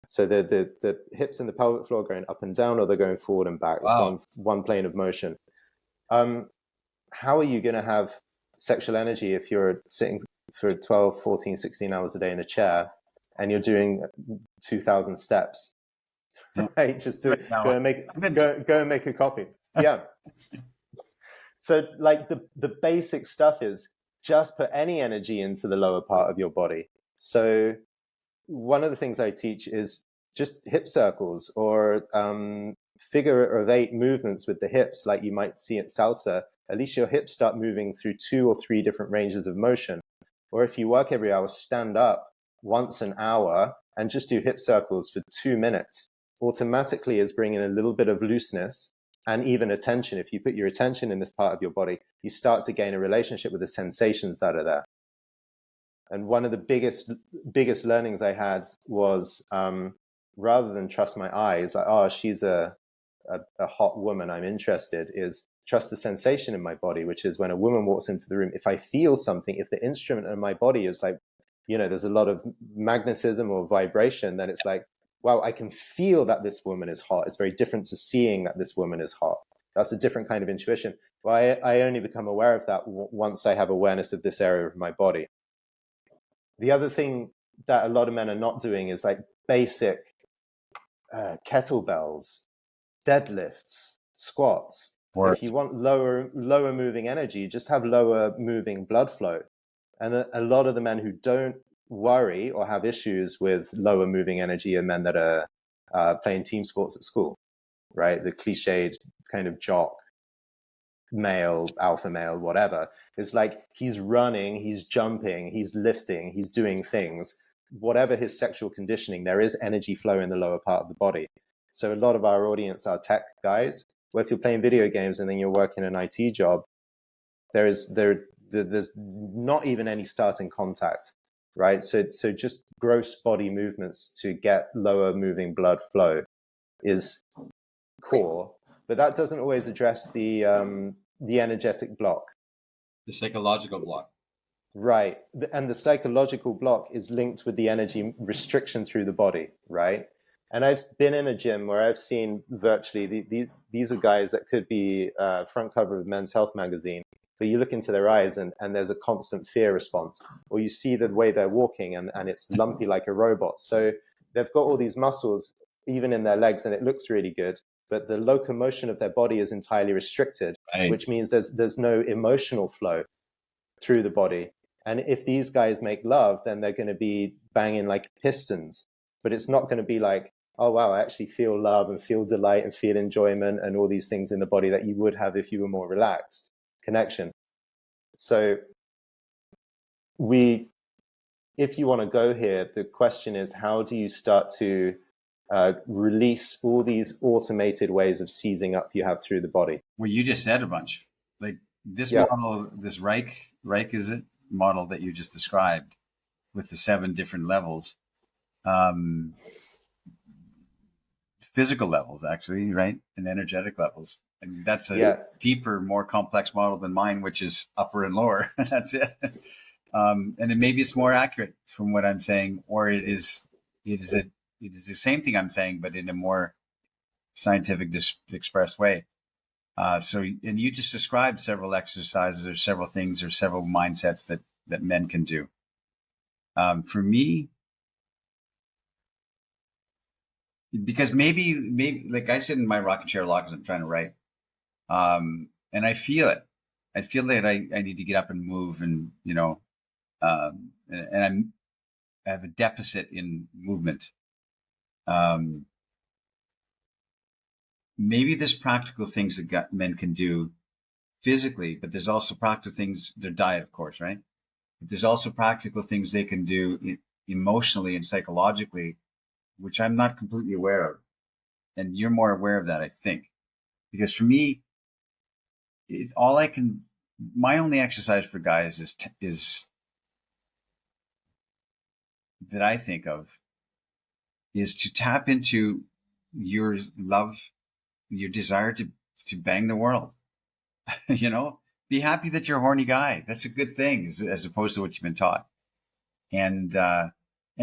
So the hips and the pelvic floor are going up and down, or they're going forward and back. Wow. It's one plane of motion. How are you going to have sexual energy if you're sitting for 12, 14, 16 hours a day in a chair and you're doing 2,000 steps, right? Just to go and make a coffee. Yeah. So like the basic stuff is just put any energy into the lower part of your body. So one of the things I teach is just hip circles or figure of eight movements with the hips, like you might see at salsa. At least your hips start moving through 2 or 3 different ranges of motion. Or if you work every hour, stand up once an hour and just do hip circles for 2 minutes. Automatically is bringing a little bit of looseness and even attention. If you put your attention in this part of your body, you start to gain a relationship with the sensations that are there. And one of the biggest learnings I had was rather than trust my eyes, like, oh, she's a hot woman, I'm interested, is trust the sensation in my body, which is when a woman walks into the room, if I feel something, if the instrument in my body is like, there's a lot of magnetism or vibration, then it's like, wow, I can feel that this woman is hot. It's very different to seeing that this woman is hot. That's a different kind of intuition. Well, I only become aware of that once I have awareness of this area of my body. The other thing that a lot of men are not doing is like basic kettlebells, deadlifts, squats. If you want lower moving energy, just have lower moving blood flow. And a lot of the men who don't worry or have issues with lower moving energy are men that are playing team sports at school, right? The cliched kind of jock male, alpha male, whatever. It's like he's running, he's jumping, he's lifting, he's doing things. Whatever his sexual conditioning, there is energy flow in the lower part of the body. So a lot of our audience are tech guys. Well, if you're playing video games and then you're working an IT job, there's not even any starting contact, right? So just gross body movements to get lower moving blood flow is core, but that doesn't always address the energetic block, the psychological block. Right, and the psychological block is linked with the energy restriction through the body, right? And I've been in a gym where I've seen virtually these are guys that could be front cover of Men's Health magazine, but you look into their eyes and there's a constant fear response, or you see the way they're walking and it's lumpy like a robot. So they've got all these muscles even in their legs and it looks really good, but the locomotion of their body is entirely restricted, right, which means there's no emotional flow through the body. And if these guys make love, then they're going to be banging like pistons, but it's not going to be like, oh, wow, I actually feel love and feel delight and feel enjoyment and all these things in the body that you would have if you were more relaxed. Connection. So if you want to go here, the question is, how do you start to release all these automated ways of seizing up you have through the body? Well, you just said a bunch. Like this model, this Reich is it? Model that you just described with the 7 different levels, physical levels actually, right? And energetic levels. And that's a deeper, more complex model than mine, which is upper and lower. That's it. And it maybe it's more accurate from what I'm saying, or it is the same thing I'm saying, but in a more scientific expressed way. And you just described several exercises or several things or several mindsets that men can do. For me, because maybe like I sit in my rocking chair a lot because I'm trying to write, and I feel it. I feel that I need to get up and move, and and I have a deficit in movement. Maybe there's practical things that men can do physically, but there's also practical things, their diet, of course, right? but there's also practical things they can do emotionally and psychologically, which I'm not completely aware of. And you're more aware of that, I think. Because for me, it's all I can, my only exercise for guys is that I think of is to tap into your love, your desire to bang the world. You know, be happy that you're a horny guy. That's a good thing, as opposed to what you've been taught. And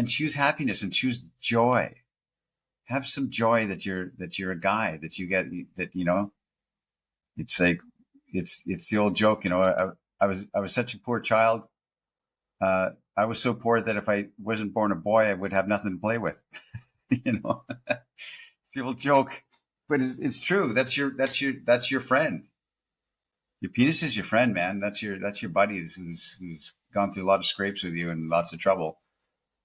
choose happiness and choose joy. Have some joy that you're a guy, that you get, that, you know, it's like, it's the old joke, you know, I was such a poor child. I was so poor that if I wasn't born a boy, I would have nothing to play with. You know, it's the old joke, but it's true. That's your friend. Your penis is your friend, man. That's your buddy who's gone through a lot of scrapes with you and lots of trouble.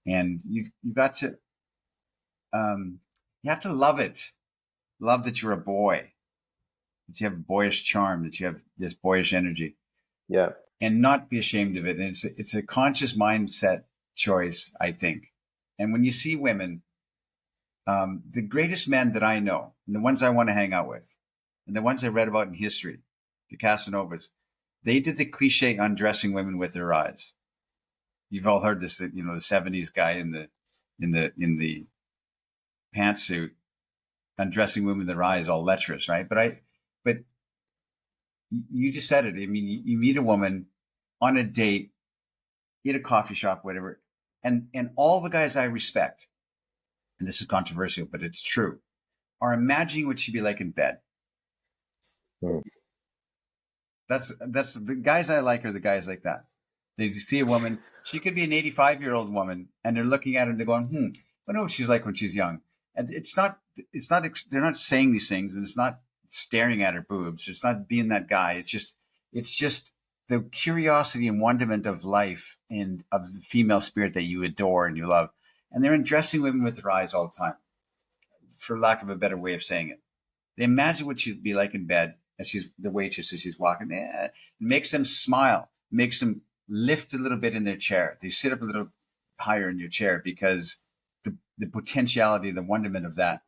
And you got to, you have to love it. Love that you're a boy, that you have boyish charm, that you have this boyish energy, Yeah. and not be ashamed of it. And it's a conscious mindset choice, I think. And when you see women, the greatest men that I know, and the ones I want to hang out with, and the ones I read about in history, the Casanovas, they did the cliche undressing women with their eyes. You've all heard this, that, you know, the '70s guy in the pantsuit undressing women with their eyes, all lecherous, right? But you just said it. I mean, you meet a woman on a date, in a coffee shop, whatever, and all the guys I respect, and this is controversial, but it's true, are imagining what she'd be like in bed. Mm. That's the guys I like are the guys like that. They see a woman, she could be an 85-year-old woman, and they're looking at her and they're going, I know what she's like when she's young. And it's not, they're not saying these things, and it's not staring at her boobs. It's not being that guy. It's just the curiosity and wonderment of life and of the female spirit that you adore and you love. And they're undressing women with their eyes all the time, for lack of a better way of saying it. They imagine what she'd be like in bed as she's the waitress as she's walking. It makes them smile, makes them lift a little bit in their chair. They sit up a little higher in your chair because the potentiality, the wonderment of that.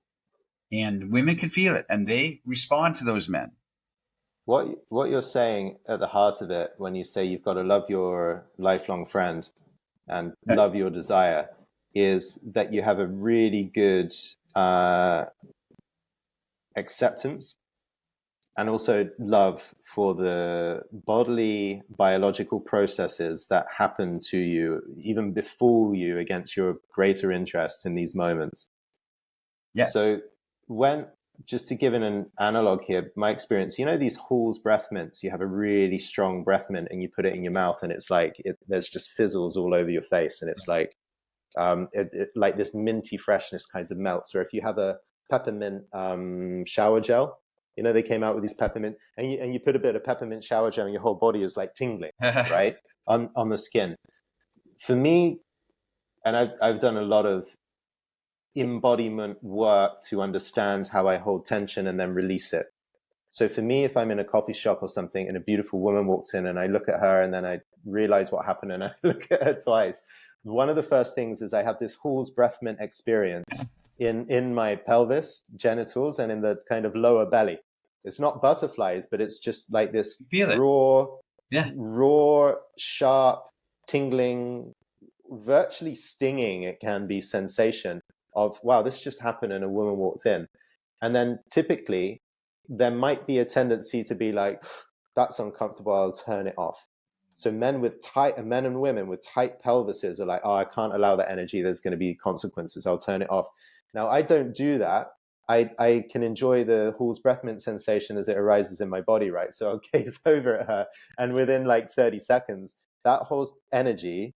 And women can feel it, and they respond to those men. What you're saying at the heart of it, when you say you've got to love your lifelong friend and love your desire, is that you have a really good acceptance and also love for the bodily biological processes that happen to you, even befool you against your greater interests in these moments. Yeah. So just to give an analog here, my experience, you know, these Hall's breath mints, you have a really strong breath mint and you put it in your mouth and it's like, there's just fizzles all over your face. And it's like, like this minty freshness kind of melts. Or if you have a peppermint shower gel, you know, they came out with these peppermint, and you put a bit of peppermint shower gel and your whole body is like tingling, right? On the skin. For me, and I've done a lot of embodiment work to understand how I hold tension and then release it. So for me, if I'm in a coffee shop or something and a beautiful woman walks in and I look at her and then I realize what happened and I look at her twice, one of the first things is I have this Hall's breath mint experience in my pelvis, genitals, and in the kind of lower belly. It's not butterflies, but it's just like this raw, sharp, tingling, virtually stinging, it can be, sensation of, wow, this just happened and a woman walked in. And then typically there might be a tendency to be like, that's uncomfortable, I'll turn it off. So men and women with tight pelvises are like, oh, I can't allow that energy, there's going to be consequences, I'll turn it off. Now, I don't do that. I can enjoy the Hall's breath mint sensation as it arises in my body, right? So I'll gaze over at her, and within like 30 seconds, that whole energy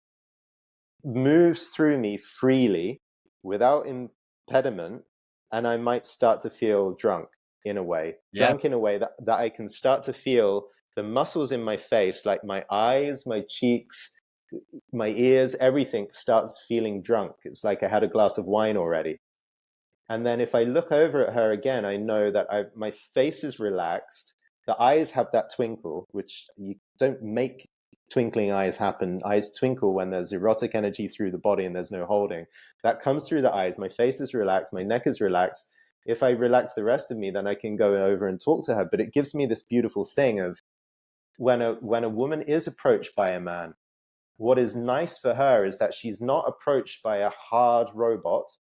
moves through me freely without impediment, and I might start to feel drunk in a way that I can start to feel the muscles in my face, like my eyes, my cheeks, my ears, everything starts feeling drunk. It's like I had a glass of wine already. And then if I look over at her again, I know that my face is relaxed. The eyes have that twinkle, which you don't make twinkling eyes happen. Eyes twinkle when there's erotic energy through the body and there's no holding. That comes through the eyes. My face is relaxed. My neck is relaxed. If I relax the rest of me, then I can go over and talk to her. But it gives me this beautiful thing of when a woman is approached by a man, what is nice for her is that she's not approached by a hard robot.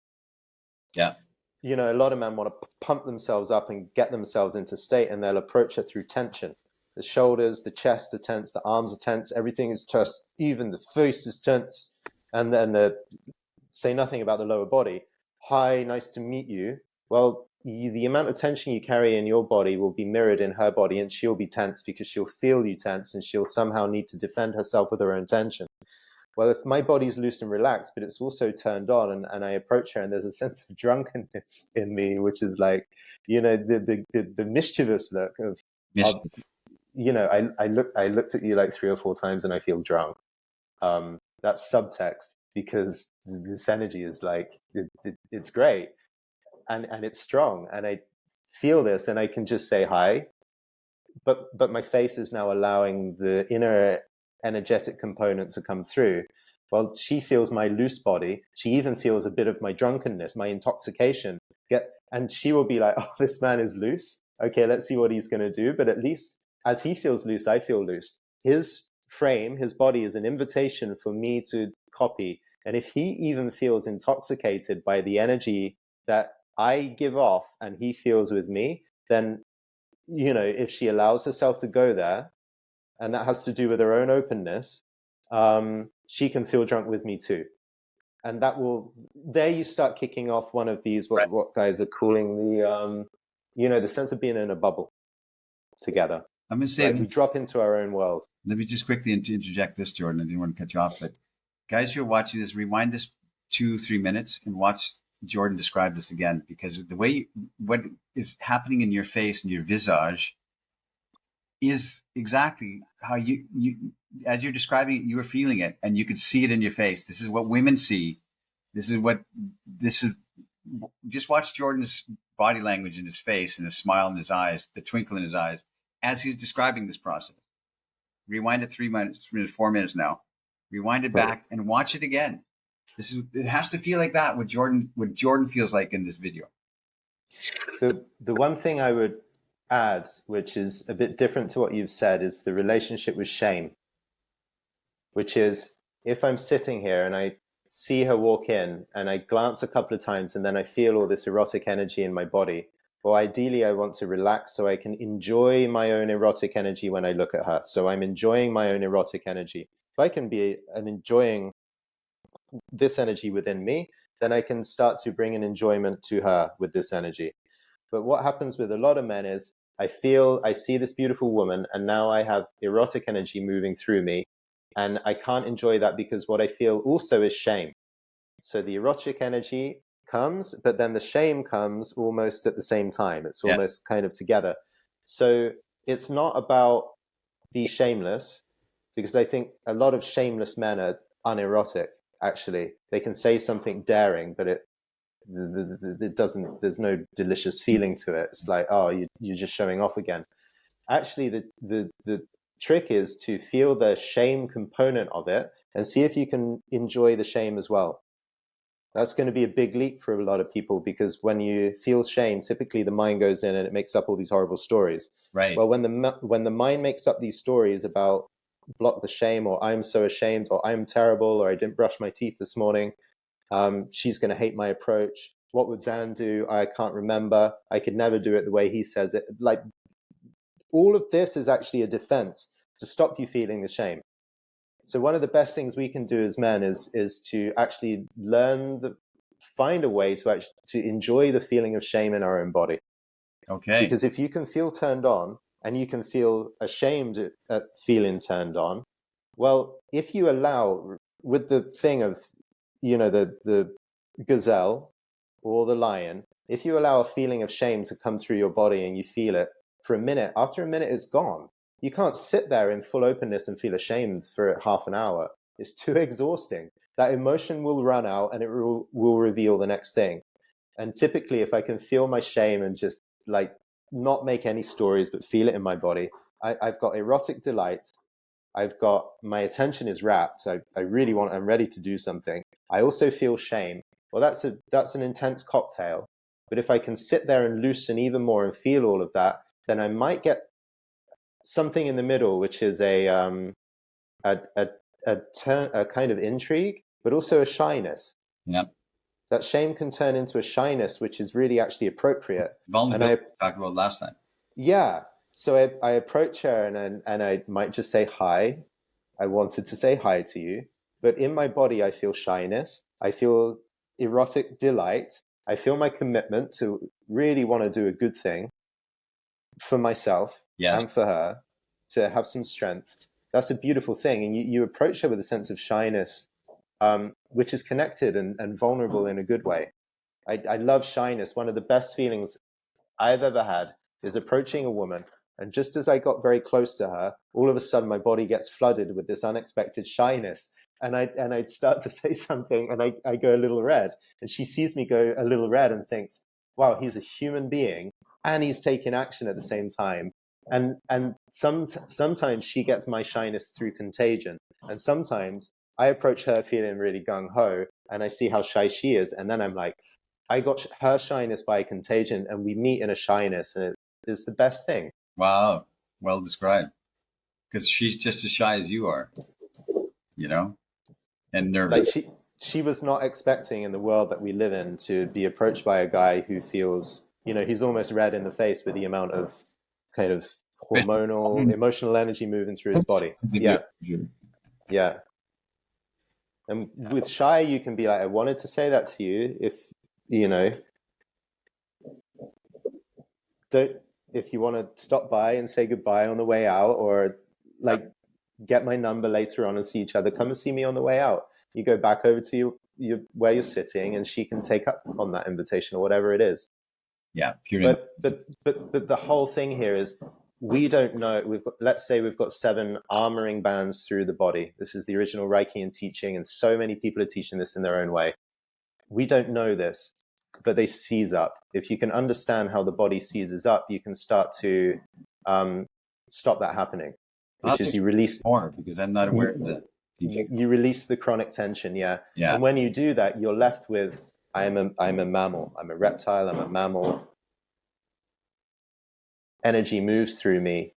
Yeah. You know, a lot of men want to pump themselves up and get themselves into state, and they'll approach her through tension. The shoulders, the chest are tense, the arms are tense, everything is tense, even the face is tense. And then say nothing about the lower body. Hi, nice to meet you. Well, the amount of tension you carry in your body will be mirrored in her body, and she'll be tense because she'll feel you tense, and she'll somehow need to defend herself with her own tension. Well, if my body's loose and relaxed, but it's also turned on, and I approach her, and there's a sense of drunkenness in me, which is like, you know, the mischievous look of, you know, I looked at you like 3 or 4 times, and I feel drunk. That's subtext, because this energy is like, it's great, and it's strong, and I feel this, and I can just say hi, but my face is now allowing the inner energetic component to come through. Well, she feels my loose body. She even feels a bit of my drunkenness, my intoxication. And she will be like, oh, this man is loose. Okay, let's see what he's going to do. But at least as he feels loose, I feel loose. His frame, his body is an invitation for me to copy. And if he even feels intoxicated by the energy that I give off and he feels with me, then, you know, if she allows herself to go there, and that has to do with her own openness, she can feel drunk with me too. And that will, there you start kicking off one of these, what guys are calling the, you know, the sense of being in a bubble together. I'm going to say, like we drop into our own world. Let me just quickly interject this, Jordan. I didn't want to cut you off, but guys who are watching this, rewind this 2-3 minutes and watch Jordan describe this again, because the way what is happening in your face and your visage is exactly how you as you're describing it, you were feeling it, and you could see it in your face. This is what women see. This is just watch Jordan's body language in his face and his smile in his eyes, the twinkle in his eyes as he's describing this process. Rewind it 3 minutes, 4 minutes now. Rewind it back and watch it again. It has to feel like that, what Jordan feels like in this video. The one thing I would add, which is a bit different to what you've said, is the relationship with shame, which is if I'm sitting here and I see her walk in and I glance a couple of times and then I feel all this erotic energy in my body, well, ideally I want to relax so I can enjoy my own erotic energy when I look at her. So I'm enjoying my own erotic energy. If I can be enjoying this energy within me, then I can start to bring an enjoyment to her with this energy. But what happens with a lot of men is I see this beautiful woman, and now I have erotic energy moving through me, and I can't enjoy that because what I feel also is shame. So the erotic energy comes, but then the shame comes almost at the same time. It's almost kind of together. So it's not about be shameless, because I think a lot of shameless men are unerotic, actually. They can say something daring, but it doesn't, there's no delicious feeling to it. It's like, oh, you're just showing off again. Actually, the trick is to feel the shame component of it and see if you can enjoy the shame as well. That's going to be a big leap for a lot of people, because when you feel shame, typically the mind goes in and it makes up all these horrible stories. Right. Well, when the mind makes up these stories about block the shame, or I'm so ashamed, or I'm terrible, or I didn't brush my teeth this morning, she's going to hate my approach. What would Zan do? I can't remember. I could never do it the way he says it. Like, all of this is actually a defense to stop you feeling the shame. So one of the best things we can do as men is to actually find a way to enjoy the feeling of shame in our own body. Okay. Because if you can feel turned on and you can feel ashamed at feeling turned on, well, if you allow, with the thing of, you know, the gazelle or the lion, if you allow a feeling of shame to come through your body and you feel it for a minute, after a minute it's gone. You can't sit there in full openness and feel ashamed for half an hour. It's too exhausting. That emotion will run out and it will reveal the next thing. And typically, if I can feel my shame and just like not make any stories but feel it in my body, I've got erotic delight. I've got, my attention is rapt. I'm ready to do something. I also feel shame. Well, that's an intense cocktail. But if I can sit there and loosen even more and feel all of that, then I might get something in the middle, which is a kind of intrigue, but also a shyness. Yeah. That shame can turn into a shyness, which is really actually appropriate. Vulnerability we talked about last time. Yeah. So I approach her and I might just say hi. I wanted to say hi to you, but in my body I feel shyness. I feel erotic delight. I feel my commitment to really want to do a good thing for myself and for her, to have some strength. That's a beautiful thing. And you approach her with a sense of shyness, which is connected and vulnerable in a good way. I love shyness. One of the best feelings I've ever had is approaching a woman. And just as I got very close to her, all of a sudden my body gets flooded with this unexpected shyness. And I'd start to say something and I go a little red. And she sees me go a little red and thinks, wow, he's a human being and he's taking action at the same time. And sometimes she gets my shyness through contagion. And sometimes I approach her feeling really gung-ho and I see how shy she is. And then I'm like, I got her shyness by contagion and we meet in a shyness and it's the best thing. Wow. Well described. Because she's just as shy as you are, you know, and nervous. Like she was not expecting in the world that we live in to be approached by a guy who feels, he's almost red in the face with the amount of kind of hormonal, emotional energy moving through his body. Yeah. Yeah. And with shy, you can be like, I wanted to say that to you. If you want to stop by and say goodbye on the way out, or like get my number later on and see each other, come and see me on the way out. You go back over to where you're sitting and she can take up on that invitation or whatever it is. Yeah. But the whole thing here is we don't know. Let's say we've got 7 armoring bands through the body. This is the original Reichian teaching, and so many people are teaching this in their own way. We don't know this, but they seize up. If you can understand how the body seizes up, you can start to stop that happening. Which is you release more, because I'm not aware of that. You release the chronic tension, yeah. Yeah. And when you do that, you're left with I'm a mammal. I'm a reptile. I'm a mammal. Energy moves through me,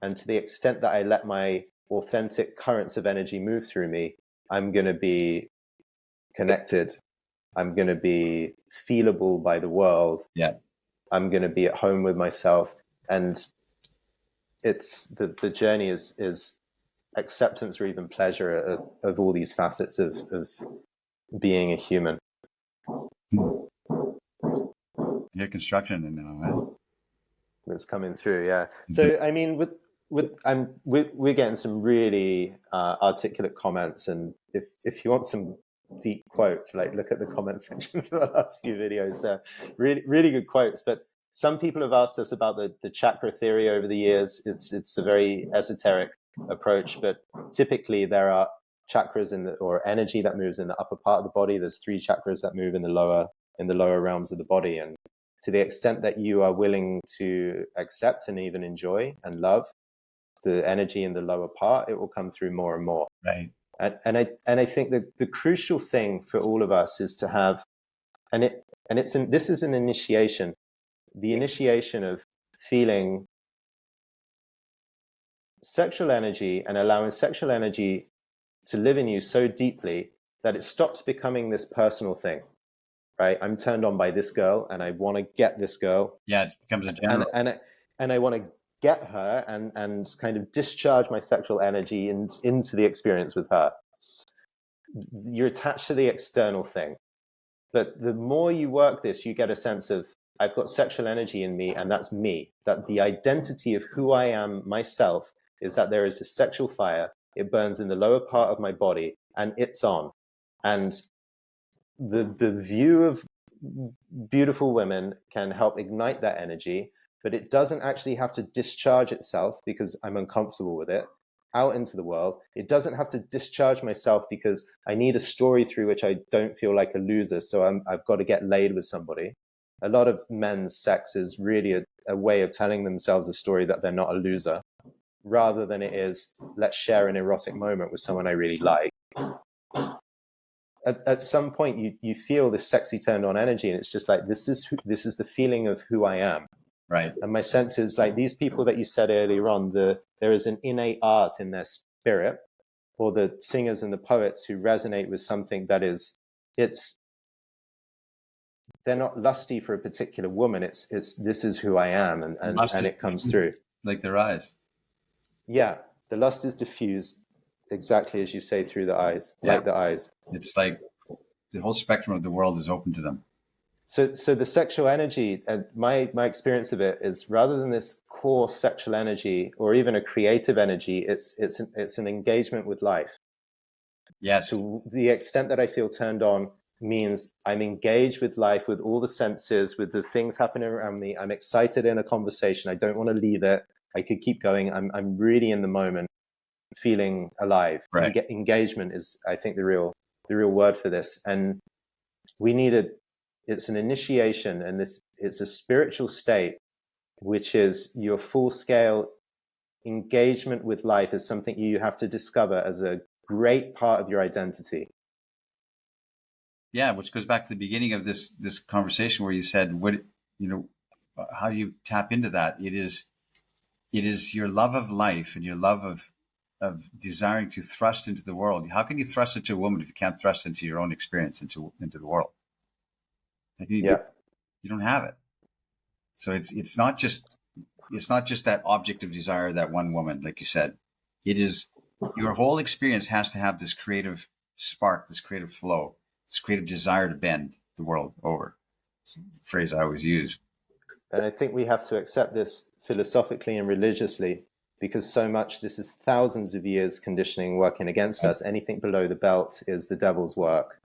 and to the extent that I let my authentic currents of energy move through me, I'm going to be connected. I'm going to be feelable by the world. Yeah. I'm going to be at home with myself, and it's the journey is acceptance or even pleasure of all these facets of being a human. Your construction in now, right? That's coming through, yeah. So I mean, we're getting some really articulate comments, and if you want some deep quotes, like look at the comment sections of the last few videos. They're really really good quotes. But some people have asked us about the chakra theory over the years. It's a very esoteric approach, but typically there are chakras or energy that moves in the upper part of the body. There's 3 chakras that move in the lower realms of the body, and to the extent that you are willing to accept and even enjoy and love the energy in the lower part, it will come through more and more. Right. And I think that the crucial thing for all of us is to have, this is an initiation, the initiation of feeling sexual energy and allowing sexual energy to live in you so deeply that it stops becoming this personal thing. Right, I'm turned on by this girl, and I want to get this girl. Yeah, it becomes a general. And I want to get her and kind of discharge my sexual energy into the experience with her. You're attached to the external thing, but the more you work this, you get a sense of I've got sexual energy in me, and that's me. That the identity of who I am myself is that there is a sexual fire. It burns in the lower part of my body, and it's on, and the view of beautiful women can help ignite that energy, but it doesn't actually have to discharge itself because I'm uncomfortable with it out into the world. It doesn't have to discharge myself because I need a story through which I don't feel like a loser, so I've got to get laid with somebody. A lot of men's sex is really a way of telling themselves a story that they're not a loser. rather than it is, let's share an erotic moment with someone I really like. At some point you feel this sexy turned on energy, and it's just like, this is the feeling of who I am. Right. And my sense is like these people that you said earlier on, there is an innate art in their spirit, or the singers and the poets who resonate with something that is, they're not lusty for a particular woman. It's this is who I am, and it comes through. Like their eyes. Yeah, the lust is diffused exactly as you say, through the eyes, like the eyes. It's like the whole spectrum of the world is open to them. So the sexual energy, and my experience of it is, rather than this core sexual energy or even a creative energy, it's an engagement with life. Yes. To the extent that I feel turned on means I'm engaged with life, with all the senses, with the things happening around me. I'm excited in a conversation. I don't want to leave it. I could keep going. I'm really in the moment, feeling alive. Right. Engagement is, I think, the real word for this. And we need it's an initiation, and it's a spiritual state, which is your full scale engagement with life is something you have to discover as a great part of your identity. Yeah, which goes back to the beginning of this conversation where you said, how do you tap into that? It is your love of life and your love of desiring to thrust into the world. How can you thrust into a woman if you can't thrust into your own experience into the world? You don't have it. So it's not just that object of desire, that one woman, like you said. It is your whole experience has to have this creative spark, this creative flow, this creative desire to bend the world over. It's a phrase I always use. And I think we have to accept this philosophically and religiously, because so much, this is thousands of years conditioning working against us. Anything below the belt is the devil's work,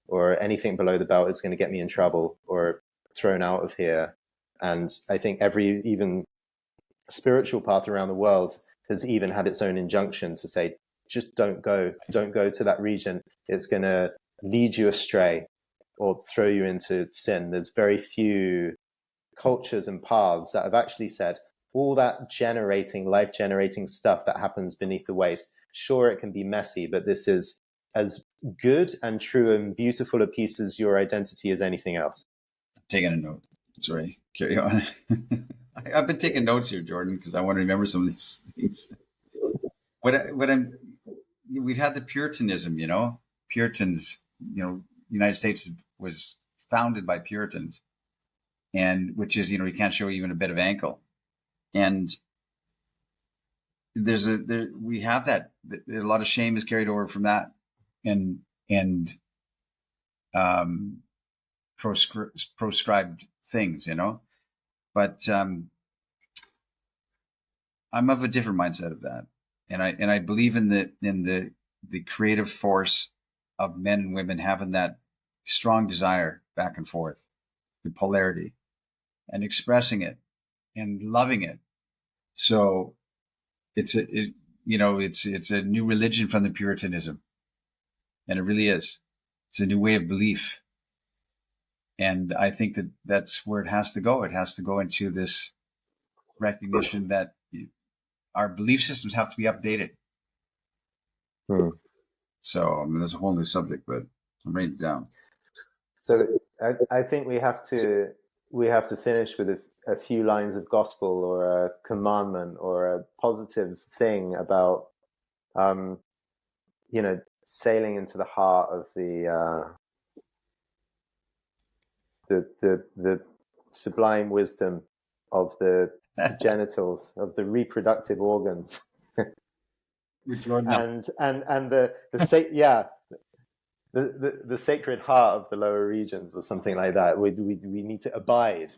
or anything below the belt is going to get me in trouble or thrown out of here. And I think every even spiritual path around the world has even had its own injunction to say, just don't go to that region. It's going to lead you astray or throw you into sin. There's very few cultures and paths that have actually said, all that life generating stuff that happens beneath the waist, sure, it can be messy, but this is as good and true and beautiful a piece as your identity as anything else. I'm taking a note. Sorry, carry on. I've been taking notes here, Jordan, because I want to remember some of these things. We've had the Puritanism, Puritans, United States was founded by Puritans, and which is, you can't show even a bit of ankle. And we have that, a lot of shame is carried over from that, and proscribed things, but I'm of a different mindset of that. And I believe in the creative force of men and women having that strong desire back and forth, the polarity, and expressing it and loving it. So it's a new religion from the Puritanism, and it really is. It's a new way of belief, and I think that's where it has to go. It has to go into this recognition that our belief systems have to be updated. So that's a whole new subject, but I'm writing it down. So I think we have to finish with a few lines of gospel, or a commandment, or a positive thing about sailing into the heart of the sublime wisdom of the genitals, of the reproductive organs. and the sacred heart of the lower regions, or something like that. We need to abide,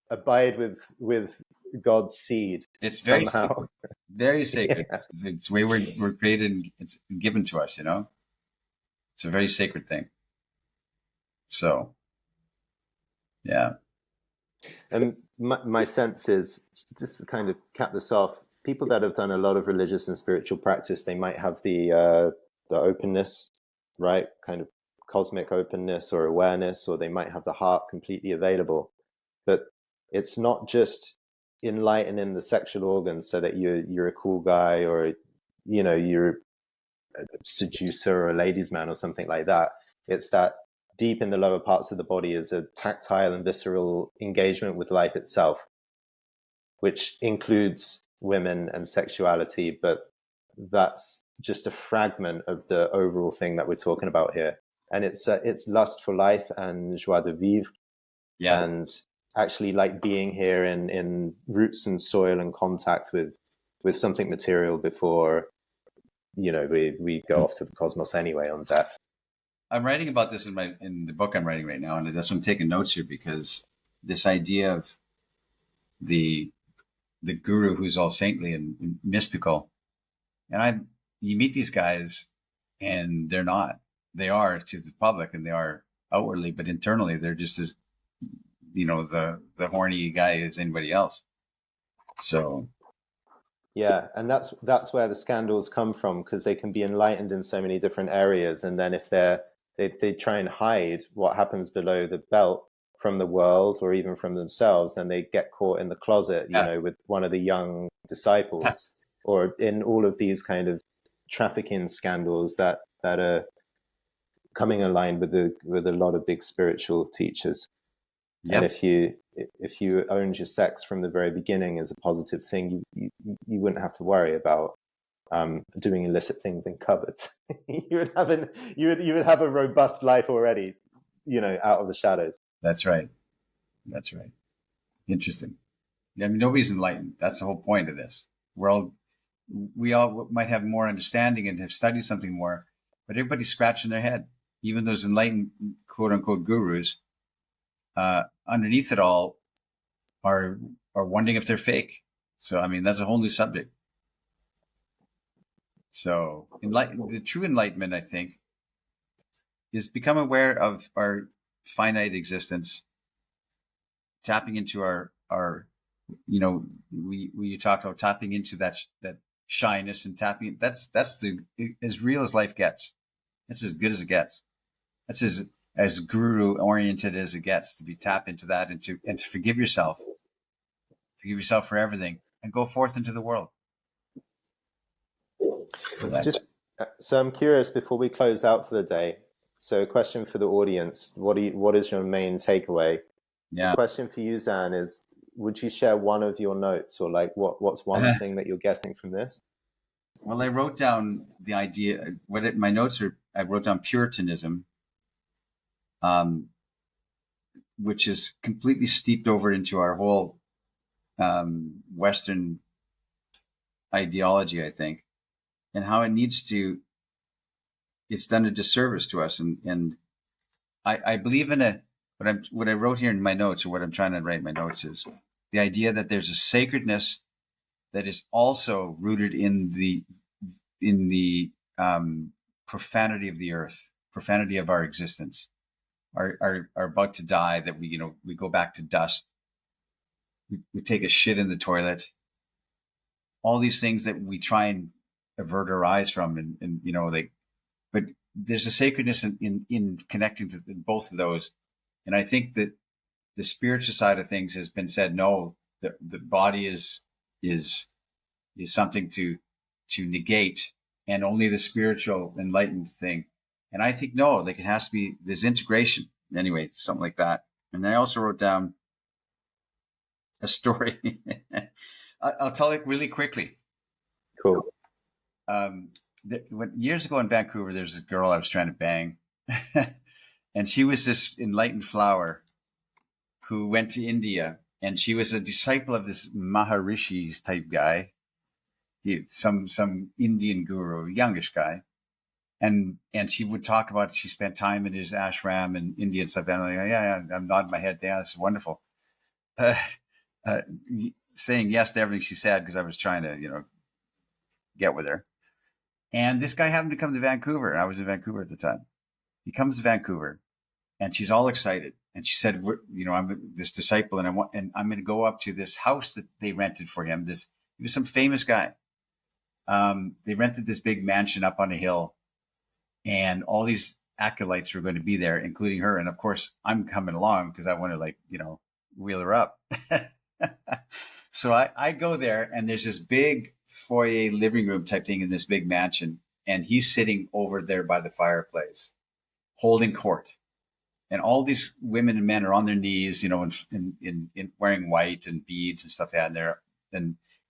abide with God's seed. It's somehow very sacred. Yeah. It's the way we're created, and it's given to us. It's a very sacred thing. So, yeah. And my sense is, just to kind of cap this off, people that have done a lot of religious and spiritual practice, they might have the openness, right? Kind of cosmic openness or awareness, or they might have the heart completely available. But it's not just enlightening the sexual organs so that you're a cool guy, or you're a seducer or a ladies' man or something like that. It's that deep in the lower parts of the body is a tactile and visceral engagement with life itself, which includes women and sexuality, but that's just a fragment of the overall thing that we're talking about here. And it's lust for life and joie de vivre, and actually like being here in roots and soil and contact with something material before we go off to the cosmos anyway on death. I'm writing about this in the book I'm writing right now, and that's why I'm taking notes here, because this idea of the guru who's all saintly and mystical, and you meet these guys, and they're not. They are to the public, and they are outwardly, but internally they're just as the horny guy as anybody else. So yeah, and that's where the scandals come from, because they can be enlightened in so many different areas, and then if they try and hide what happens below the belt from the world or even from themselves, then they get caught in the closet, with one of the young disciples, or in all of these kind of trafficking scandals that are coming aligned with a lot of big spiritual teachers. And if you owned your sex from the very beginning as a positive thing, you wouldn't have to worry about doing illicit things in cupboards. you would have a robust life already, out of the shadows. That's right. Interesting. I mean, nobody's enlightened. That's the whole point of this. We all might have more understanding and have studied something more, but everybody's scratching their head. Even those enlightened, quote unquote, gurus, underneath it all are wondering if they're fake. So, I mean, that's a whole new subject. So the true enlightenment, I think, is become aware of our finite existence, tapping into our we talked about tapping into that shyness and tapping. That's as real as life gets. That's as good as it gets. That's as guru oriented as it gets, to be tapped into that and to forgive yourself for everything and go forth into the world. So I'm curious, before we close out for the day, so a question for the audience: what is your main takeaway? Yeah. The question for you, Zan, is: would you share one of your notes, or like what's one thing that you're getting from this? Well, I wrote down the idea. My notes are. I wrote down Puritanism, which is completely steeped over into our whole Western ideology, I think, and how it's done a disservice to us. And I believe in what I wrote here in my notes, or what I'm trying to write in my notes, is the idea that there's a sacredness that is also rooted in the profanity of the earth, profanity of our existence, are about to die, that we go back to dust. We take a shit in the toilet. All these things that we try and avert our eyes from, but there's a sacredness in connecting to both of those. And I think that the spiritual side of things has been said, no, the body is something to negate, and only the spiritual enlightened thing. And I think, no, like, it has to be, there's integration. Anyway, something like that. And I also wrote down a story. I'll tell it really quickly. Cool. Years ago in Vancouver, there's a girl I was trying to bang. And she was this enlightened flower who went to India, and she was a disciple of this Maharishis type guy. Some Indian guru, youngish guy. And she would talk about, she spent time in his ashram in India and stuff. And I'm like, yeah, I'm nodding my head. Yeah, this is wonderful. Saying yes to everything she said, because I was trying to, get with her. And this guy happened to come to Vancouver. I was in Vancouver at the time. He comes to Vancouver, and she's all excited. And she said, I'm this disciple, and I'm going to go up to this house that they rented for him. He was some famous guy. They rented this big mansion up on a hill, and all these acolytes were going to be there, including her. And of course, I'm coming along because I want to, wheel her up. So I go there, and there's this big foyer living room type thing in this big mansion, and he's sitting over there by the fireplace, holding court. And all these women and men are on their knees, you know, in wearing white and beads and stuff. And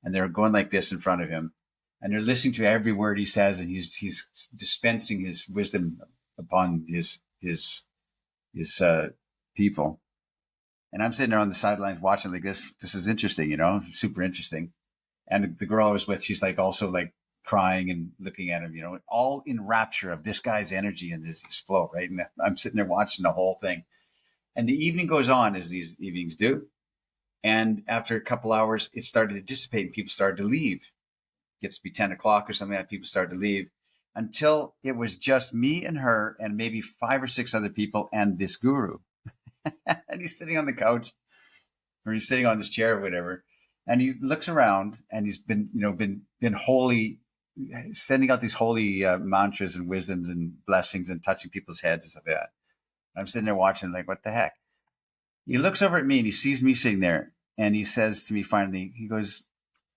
they're going like this in front of him, and they're listening to every word he says, and he's dispensing his wisdom upon his people. And I'm sitting there on the sidelines watching like this. This is interesting, you know, super interesting. And the girl I was with, she's like also like crying and looking at him, you know, all in rapture of this guy's energy and his flow, right? And I'm sitting there watching the whole thing. And the evening goes on as these evenings do. And after a couple hours, it started to dissipate and people started to leave. It gets to be 10 o'clock or something like that. People started to leave until it was just me and her and maybe 5 or 6 other people and this guru. And he's sitting on the couch, or he's sitting on this chair or whatever. And he looks around, and he's been holy, sending out these holy mantras and wisdoms and blessings and touching people's heads and stuff like that. I'm sitting there watching, like, what the heck? He looks over at me and he sees me sitting there, and he says to me finally, he goes,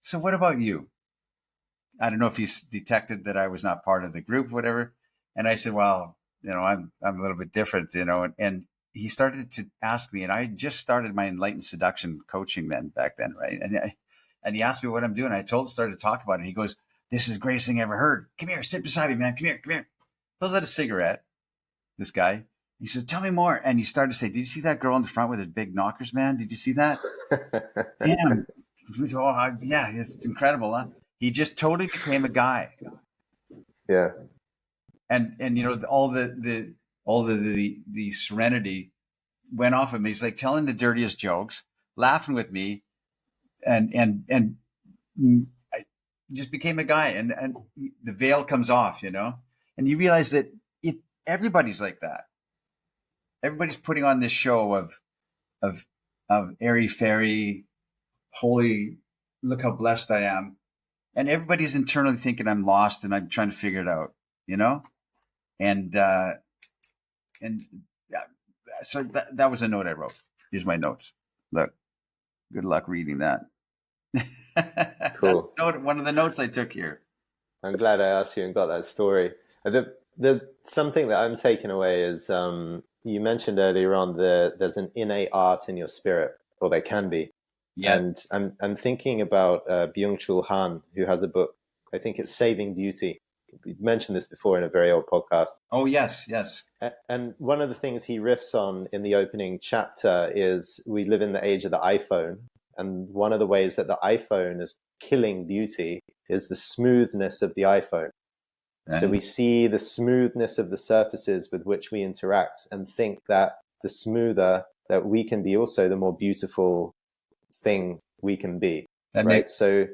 "So what about you?" I don't know if he's detected that I was not part of the group or whatever. And I said, "Well, you know, I'm a little bit different, you know." And he started to ask me, and I just started my enlightened seduction coaching back then, right? And he asked me what I'm doing. Started to talk about it. And he goes, "This is the greatest thing I ever heard. Come here, sit beside me, man. Come here. Pulls out a cigarette, this guy. He said, "Tell me more." And he started to say, "Did you see that girl in the front with her big knockers, man? Did you see that? Damn. Oh, yeah, it's incredible, huh?" He just totally became a guy. Yeah. And you know, all the serenity went off of me. He's like telling the dirtiest jokes, laughing with me, and I just became a guy. And the veil comes off, you know, and you realize that everybody's like that. Everybody's putting on this show of airy fairy, holy, look how blessed I am, and everybody's internally thinking I'm lost and I'm trying to figure it out, you know, and yeah, so that was a note I wrote. Here's my notes. Look, good luck reading that. Cool. That's one of the notes I took here. I'm glad I asked you and got that story. There's something that I'm taking away is you mentioned earlier on there's an innate art in your spirit, or there can be. Yeah. And I'm thinking about Byung-Chul Han, who has a book. I think it's Saving Beauty. We mentioned this before in a very old podcast. Oh, yes. And one of the things he riffs on in the opening chapter is we live in the age of the iPhone. And one of the ways that the iPhone is killing beauty is the smoothness of the iPhone. Right. So we see the smoothness of the surfaces with which we interact and think that the smoother that we can be, also the more beautiful thing we can be. Right. So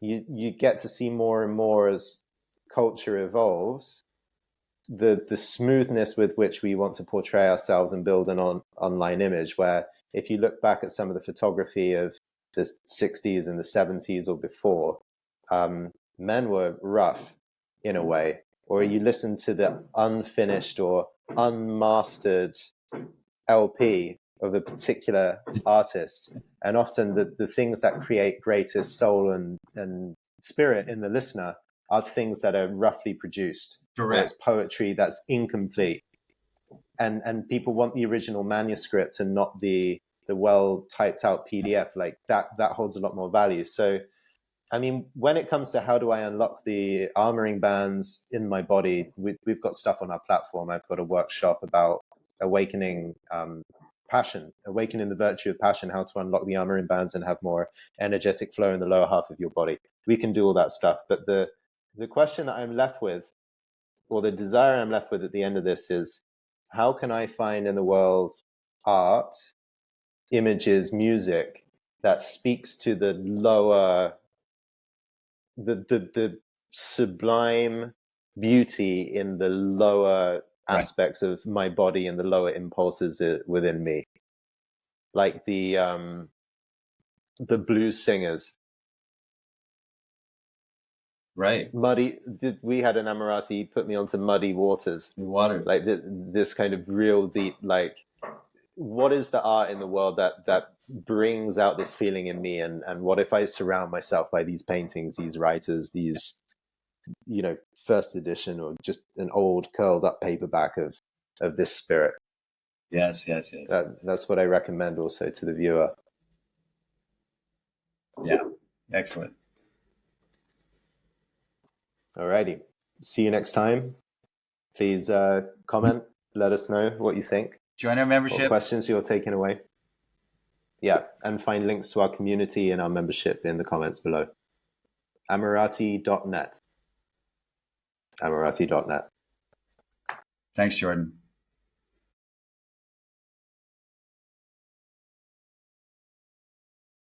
you get to see more and more as culture evolves, the smoothness with which we want to portray ourselves and build an online image, where if you look back at some of the photography of the 60s and the 70s or before, men were rough in a way, or you listen to the unfinished or unmastered LP of a particular artist, and often the things that create greatest soul and spirit in the listener are things that are roughly produced. Correct. It's poetry that's incomplete, and people want the original manuscript and not the well typed out PDF. Like that holds a lot more value. So I mean, when it comes to how do I unlock the armoring bands in my body, we've got stuff on our platform. I've got a workshop about awakening passion, awakening the virtue of passion, how to unlock the armoring bands and have more energetic flow in the lower half of your body. We can do all that stuff. But the question that I'm left with, or the desire I'm left with at the end of this, is how can I find in the world art, images, music that speaks to the lower, the sublime beauty in the lower aspects of my body and the lower impulses within me, like the blues singers. Right. Muddy. We had an Emirati, he put me onto Muddy Waters. Water. Like this kind of real deep, like what is the art in the world that brings out this feeling in me, and what if I surround myself by these paintings, these writers, these, you know, first edition or just an old curled up paperback of this spirit. Yes. That's what I recommend also to the viewer. Yeah, excellent. Alrighty, see you next time. Please comment, let us know what you think. Join our membership. What questions you're taking away. Yeah, and find links to our community and our membership in the comments below. Amorati.net. Amorati.net. Thanks, Jordan.